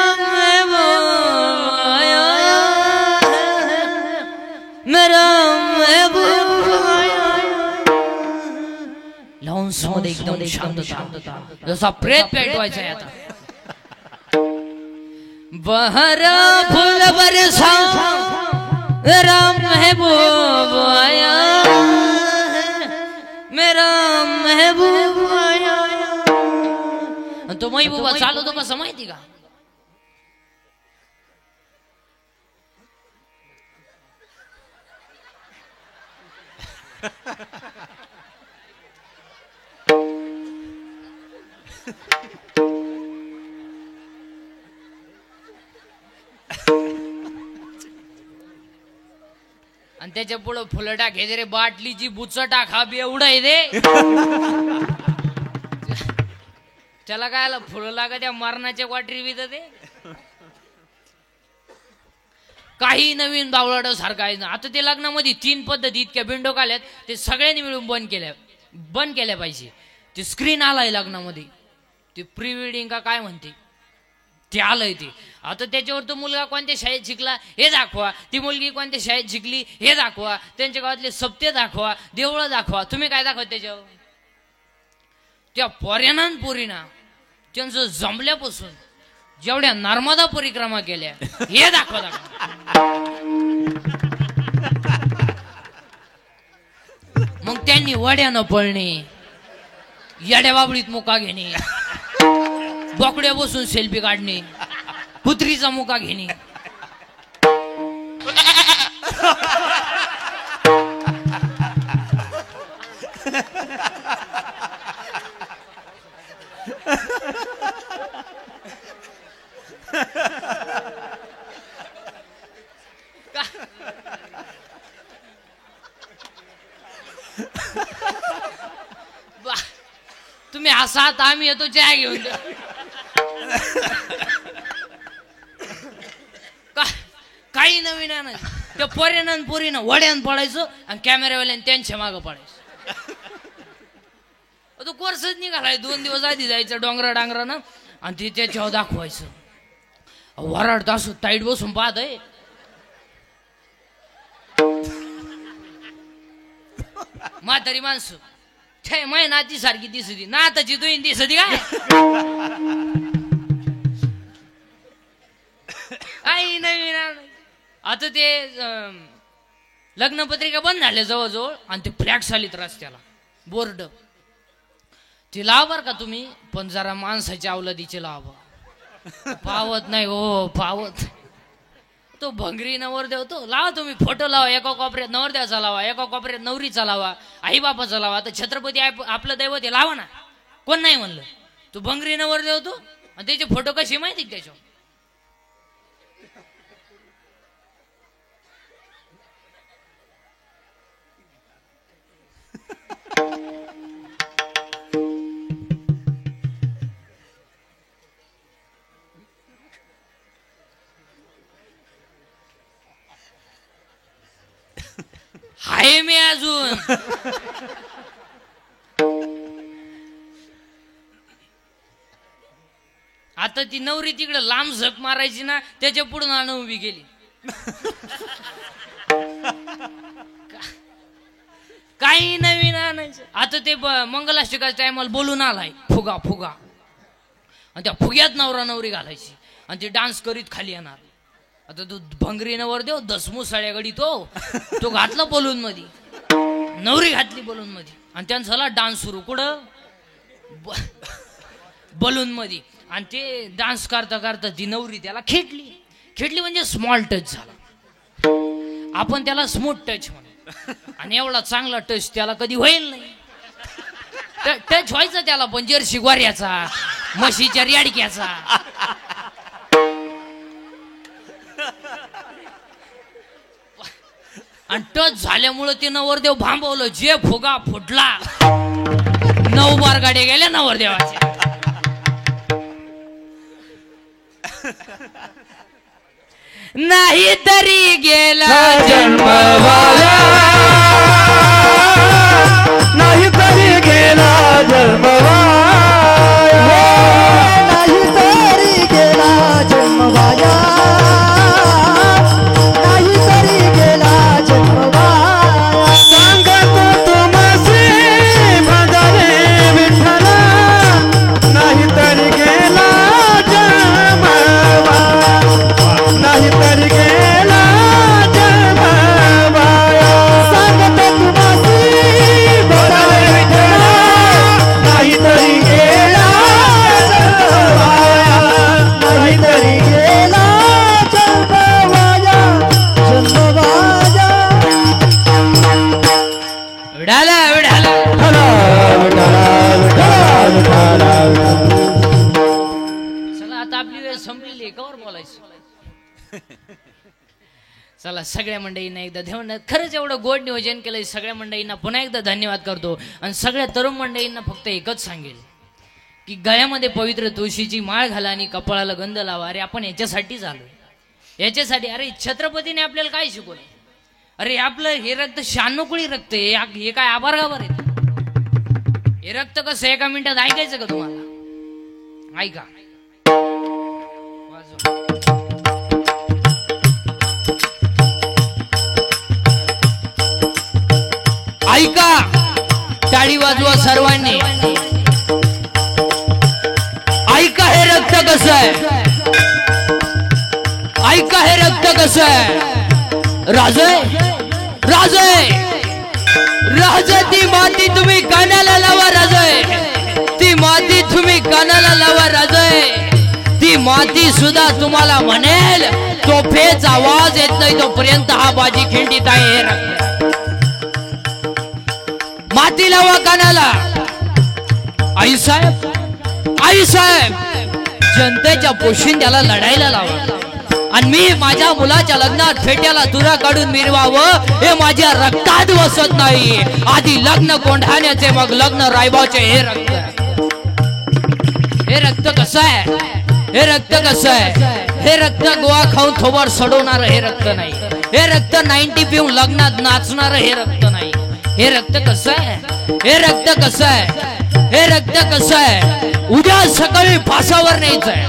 मेरा लावून ट्रान्स मध्ये एकदम शांतता, जसा प्रेत पेटवायचा आहे आता. बहर फूल बरसा राम महबूब आया, मेरा महबूब आया. तो महबूबा चालवतो कसं माहिती का? आणि त्याच्या पुढं फुलं टाकायचे रे, बाटलीची बुच टाका एवढं आहे रे. त्याला काय आलं फुलं लागा त्या मरणाच्या क्वाटरी बी ते काही नवीन बावळाड सारखं आहे ना. आता ते लग्नामध्ये 3 पद्धती इतक्या बिंडो काल्यात, ते सगळ्यांनी मिळून बंद केल्या पाहिजे. ते स्क्रीन आलाय लग्नामध्ये, ते प्री वेडिंग का काय म्हणते ते आलंय. ते आता त्याच्यावर तो मुलगा कोणत्या शाळेत शिकला हे दाखवा, ती मुलगी कोणत्या शाळेत शिकली हे दाखवा, त्यांच्या गावातले सप्ते दाखवा, देवळं दाखवा. तुम्ही काय दाखवा त्याच्यावर? त्या पोऱ्याना पोरीना त्यांचं जमल्यापासून जेवढ्या नर्मदा परिक्रमा केल्या हे दाखवा. मग त्यांनी वड्यानं पळणे, येड्या बाबळीत मुका घेणे, बोकड्या बसून सेल्फी काढणे, कुत्रीचा मुका घेणे. तुम्ही हसात, आम्ही येतो चहा घेऊन. काही नवीन आहे ना. त्या पोऱ्यानं पोरीनं वड्यान पडायचं आणि कॅमेरावाल्यानं त्यांच्या मागं पडायचं. तो कोर्सच निघालाय, 2 दिवस आधी जायचं डोंगरानं आणि ते त्याच्यावर दाखवायचं. वराड असं ताईट बसून पाहत आहे. म्हातारी माणसं छे माय नाती सारखी दिसती, नाताची तुही दिसती काय? आई नवीन. आता ते लग्नपत्रिका बंद झाल्या जवळजवळ आणि ते फ्लॅक्स आलीत रस्त्याला, बोर्ड ते लावा बर का तुम्ही, पण जरा माणसाच्या अवलादीचे लावा. पावत नाही हो, पावत. तो भंगरी नवरदेव तो लावा तुम्ही, फोटो लावा. एका कोपऱ्यात नवरदेवाचा लावा, एका कोपऱ्यात नवरीचा लावा, आई बापाचा लावा. आता छत्रपती आपलं दैवत आहे, लावा ना, कोण नाही म्हणलं. तो भंगरी नवरदेव तो आणि त्याचे फोटो कसे माहिती त्याच्यावर? हाय मी अजून. आता ती नवरी तिकडे लांब झक मारायची ना, त्याच्या पुढून आणून उभी गेली. काही नवीन आणायचं. आता ते मंगलाष्टकाच्या टायमाला बोलून आलाय फुगा फुगा, आणि त्या फुग्यात नवरा नवरी घालायची आणि ते डान्स करीत खाली येणार. आता तू भंगरी नवर देव दसमुसाळ्या गडी तो घातला बलून मध्ये, नवरी घातली बलून मध्ये आणि त्यांचा झाला डान्स सुरू. कुठं? बलून मध्ये. आणि ते डान्स करता करता ती नवरी त्याला खेटली म्हणजे स्मॉल टच झाला. आपण त्याला स्मूथ टच म्हणू, आणि एवढा चांगला टच त्याला कधी होईल नाही. टच व्हायचा त्याला पण जर्सी गोऱ्याचा, म्हशीच्या रेडक्याचा. आणि टच झाल्यामुळं ते नवरदेव भांबवलं. जे फुगा फुटला, 9 बार गाड्या गेल्या नवरदेवाच्या. नाही तरी गेला जन्मवाया, नाही तरी गेला जन्मवाया, नाही तरी गेला जन्मवाया, नाही तरी गेला जन्मवाया. सांगतो तुमसे भंगारे चला सगळ्या मंडळींना एकदा धन्यवाद. खरंच एवढं गोड नियोजन केलंय. सगळ्या मंडळींना पुन्हा एकदा धन्यवाद करतो. आणि सगळ्या तरुण मंडळींना फक्त एकच सांगेल की गळ्यामध्ये पवित्र तुळशीची माळ घाला आणि कपाळाला गंध लावा. अरे आपण याच्यासाठीच आलोय, याच्यासाठी. अरे छत्रपतीने आपल्याला काय शिकवलं? अरे आपलं हे रक्त 96 रक्त आहे. हे काय आभारगावर आहे? हे रक्त कसं एका मिनिटात ऐकायचं का तुम्हाला? ऐका. ऐका, टाळी वाजवा सर्वांनी. ऐका हे रक्त कसं आहे, ऐका हे रक्त कसं आहे. राजय राजय राजे, ती माती तुम्ही कानाला लावा राजय, ती माती तुम्ही कानाला लावा राजय. ती माती सुद्धा तुम्हाला म्हणेल तोफेचा आवाज येत नाही तोपर्यंत हा बाजी खिंडीत आहे. हे रक्त माती लावा कानाला. आई साहेब, आई साहेब, जनतेच्या पोशिंद्याला लढायला लावा. आणि मी माझ्या मुलाच्या लग्नात फेट्याला तुरा काढून मिरवावं हे माझ्या रक्तात बसत नाही. आधी लग्न कोंढाण्याचे, मग लग्न रायबाचे. हे रक्त, हे रक्त कसं आहे? हे रक्त कसं आहे? हे रक्त गोवा खाऊन थोबाड सडवणार हे रक्त नाही. हे रक्त 90 पिऊन लग्नात नाचणार हे रक्त नाही. हे रक्त कसं आहे? हे रक्त कसं आहे? हे रक्त कसं आहे? उद्या सकाळी फासावर न्यायचंय,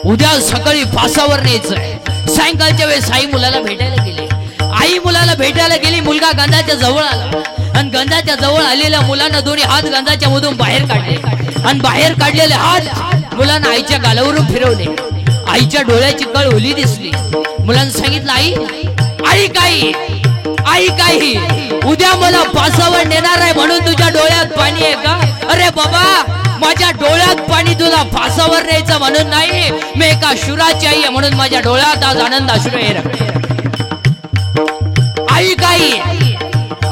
उद्या सकाळी फासावर न्यायचंय. सायंकाळच्या वेळेस आई मुलाला भेटायला गेली. आई मुलाला भेटायला गेली. मुलगा गंधाच्या जवळ आला आणि गंधाच्या जवळ आलेल्या मुलानं दोन्ही हात गंधाच्या मधून बाहेर काढले आणि बाहेर काढलेले हात मुलानं आईच्या गालावरून फिरवले. आईच्या डोळ्याची कळ ओली दिसली. मुलानं सांगितलं, आई आई काही, आई काही, उद्या मला फासावर नेणार आहे म्हणून तुझ्या डोळ्यात पाणी आहे का? अरे बाबा, माझ्या डोळ्यात पाणी तुला फासावर न्यायचं म्हणून नाही. मी एका शुराची आई आहे म्हणून माझ्या डोळ्यात आज आनंद अश्रू आहे. आई काही,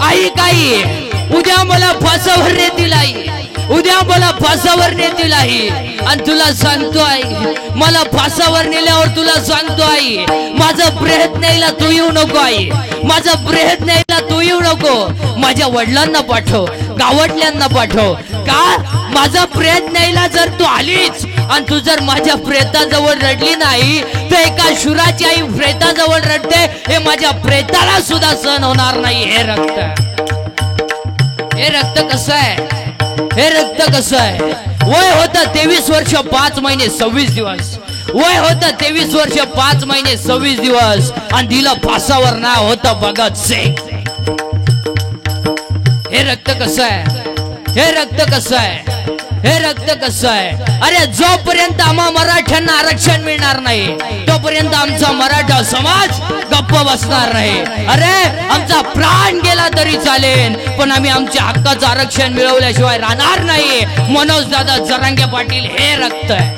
आई काही, उद्या मला फासावर नेतील आई, उद्या मला फासावर नेतील आई. आणि तुला सांगतो आई, मला फासावर नेल्यावर तुला सांगतो आई, माझं प्रेत न्यायला तू येऊ नको आई, माझं प्रेत न्यायला तू येऊ नको. माझ्या वडिलांना पाठव, गावातल्यांना पाठव. का? माझा प्रेत न्यायला जर तू आलीच आणि तू जर माझ्या प्रेताजवळ रडली नाही तर एका शुराची आई प्रेताजवळ रडते हे माझ्या प्रेताला सुद्धा सहन होणार नाही. हे रक्त, हे रक्त कसं आहे? हे रक्त कसं आहे? वय होतं 23 वर्ष 5 महिने 26 दिवस. वय होतं 23 वर्ष 5 महिने 26 दिवस आणि दिलं फासावर नाव होतं भगत सिंग. हे रक्त कसं आहे? हे रक्त कसं आहे? हे रक्त कसं आहे? अरे जोपर्यंत आम्हा मराठ्यांना आरक्षण मिळणार नाही तोपर्यंत आमचा मराठा समाज गप्प बसणार नाही. अरे आमचा प्राण गेला तरी चालेल पण आम्ही आमच्या हक्काचं आरक्षण मिळवल्याशिवाय राहणार नाही. मनोज दादा जरांगे पाटील. हे रक्त आहे.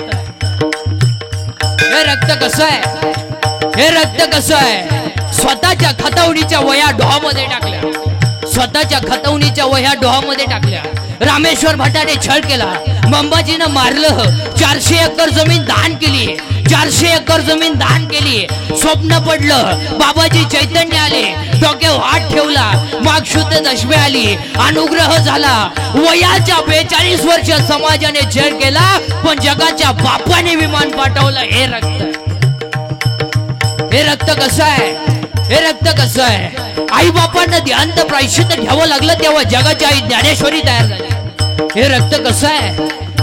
हे रक्त कसं आहे? हे रक्त कसं आहे? स्वतःच्या खतवणीच्या वया डोहामध्ये टाकल्या, स्वतःच्या खतवणीच्या वया डोहामध्ये टाकल्या. रामेश्वर भटाने छळ केला, मंबाजीनं मारलं, 400 एकर जमीन दान केली, 400 एकर जमीन दान केली. स्वप्न पडलं, बाबाजी चैतन्य आले, डोक्यावर हात ठेवला, माघ शुद्ध दशमी आली, अनुग्रह झाला. वयाच्या 42 वर्ष समाजाने छळ केला पण जगाच्या बापाने विमान पाठवलं. हे रक्त, हे रक्त कसं आहे? हे रक्त कसं आहे? आई बापांना देहांत प्रायश्चित्त घ्यावं लागलं तेव्हा जगाची आई ज्ञानेश्वरी तयार झाली. हे रक्त कसं आहे?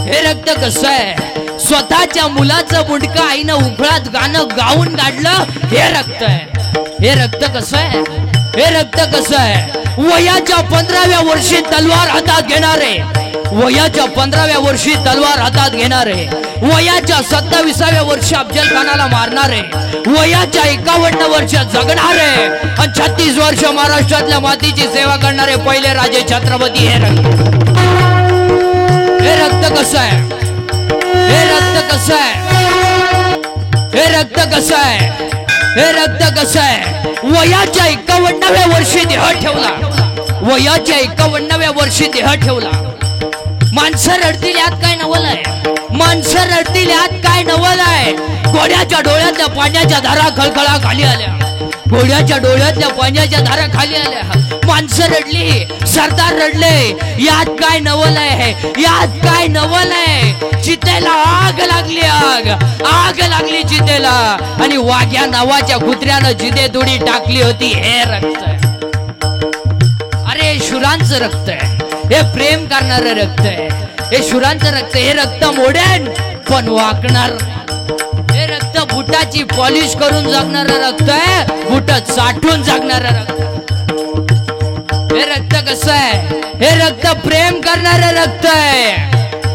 हे रक्त कसं आहे? स्वतःच्या मुलाचं मुंडकं आईनं उघड्यात गाणं गाऊन काढलं. हे रक्त आहे. हे रक्त कसं आहे? हे रक्त कसं आहे? वयाच्या 15व्या वर्षी तलवार हातात घेणारे, वयाच्या 15व्या वर्षी तलवार हातात घेणारे, वयाच्या 27व्या वर्षी अफजल खानाला मारणारे, वयाच्या 51 वर्ष जगणारे आणि 36 वर्ष महाराष्ट्रातल्या मातीची सेवा करणारे पहिले राजे छत्रपती. हे रक्त, हे रक्त कसं आहे? हे रक्त कसं आहे? हे रक्त कसं आहे? हे रक्त कसं आहे? वयाच्या 51व्या वर्षी देह ठेवला, वयाच्या 51व्या वर्षी देह ठेवला. माणसं रडतील यात काय नवल आहे? माणसं रडतील यात काय नवल आहे? घोड्याच्या डोळ्यातल्या पाण्याच्या धारा खळखळा खाली आल्या, घोड्याच्या डोळ्यातल्या पाण्याच्या धारा खाली आल्या, माणसं रडली, सरदार रडले. यात काय नवल आहे, यात काय नवल आहे. चितेला आग लागली, आग लागली चितेला. आणि वाघ्या नावाच्या कुत्र्यानं जिथे दुडी टाकली होती. हे रक्त आहे, अरे शुरांचं रक्त आहे, हे प्रेम करणारं रक्त आहे, हे शुरांचं रक्त. हे रक्त मोडेन पण वाकणार. हे रक्त बुटाची पॉलिश करून जगणारं रक्त आहे, बुट साठून जगणारं रक्त. हे रक्त कसं आहे, हे रक्त प्रेम करणारं रक्त आहे,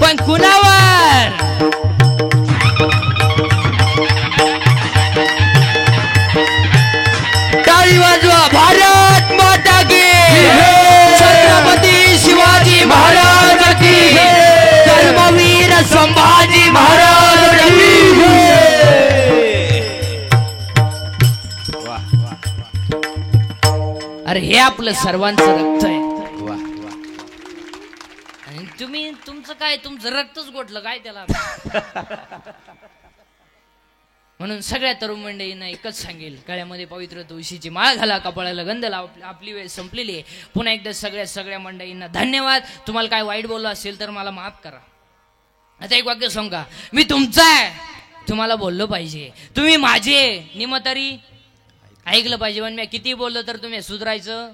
पण कुणावर. टाळी वाजवा, भारत माता की, छत्रपती शिवाजी महाराज की, धर्मवीर संभाजी महाराज की. अरे हे आपलं सर्वांचं रक्त आहे. आणि तुम्ही तुमचं काय, तुमचं रक्तच गोठलं काय त्याला. म्हणून सगळ्या तरुण मंडळींना एकच सांगेल, गळ्यामध्ये पवित्र तुळशीची माळ घाला, कपाळाला गंध लावा. आपली वेळ संपलेली आहे. पुन्हा एकदा सगळ्या मंडळींना धन्यवाद. तुम्हाला काय वाईट बोललं असेल तर मला माफ करा. आता एक वाक्य सांगा, मी तुमचा आहे, तुम्हाला बोललो पाहिजे. तुम्ही माझे निमतरी ऐकलं पाहिजे. पण मी किती बोललो तर तुम्ही सुधारायचं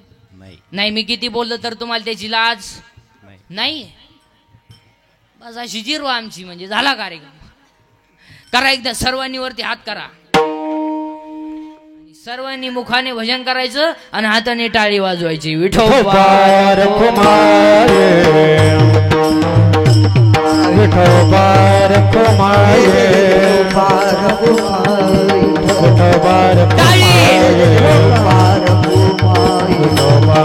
नाही. मी किती बोललो तर तुम्हाला त्याची लाज नाही. बस अशी जिरवा आमची, म्हणजे झाला कार्यक्रम. करा एकदा सर्वांनी वरती हात करा, सर्वांनी मुखाने भजन करायचं आणि हाताने टाळी वाजवायची. विठोबा कुमारे, विठोबा कुमारे, विठोबा टाळी. विठोबा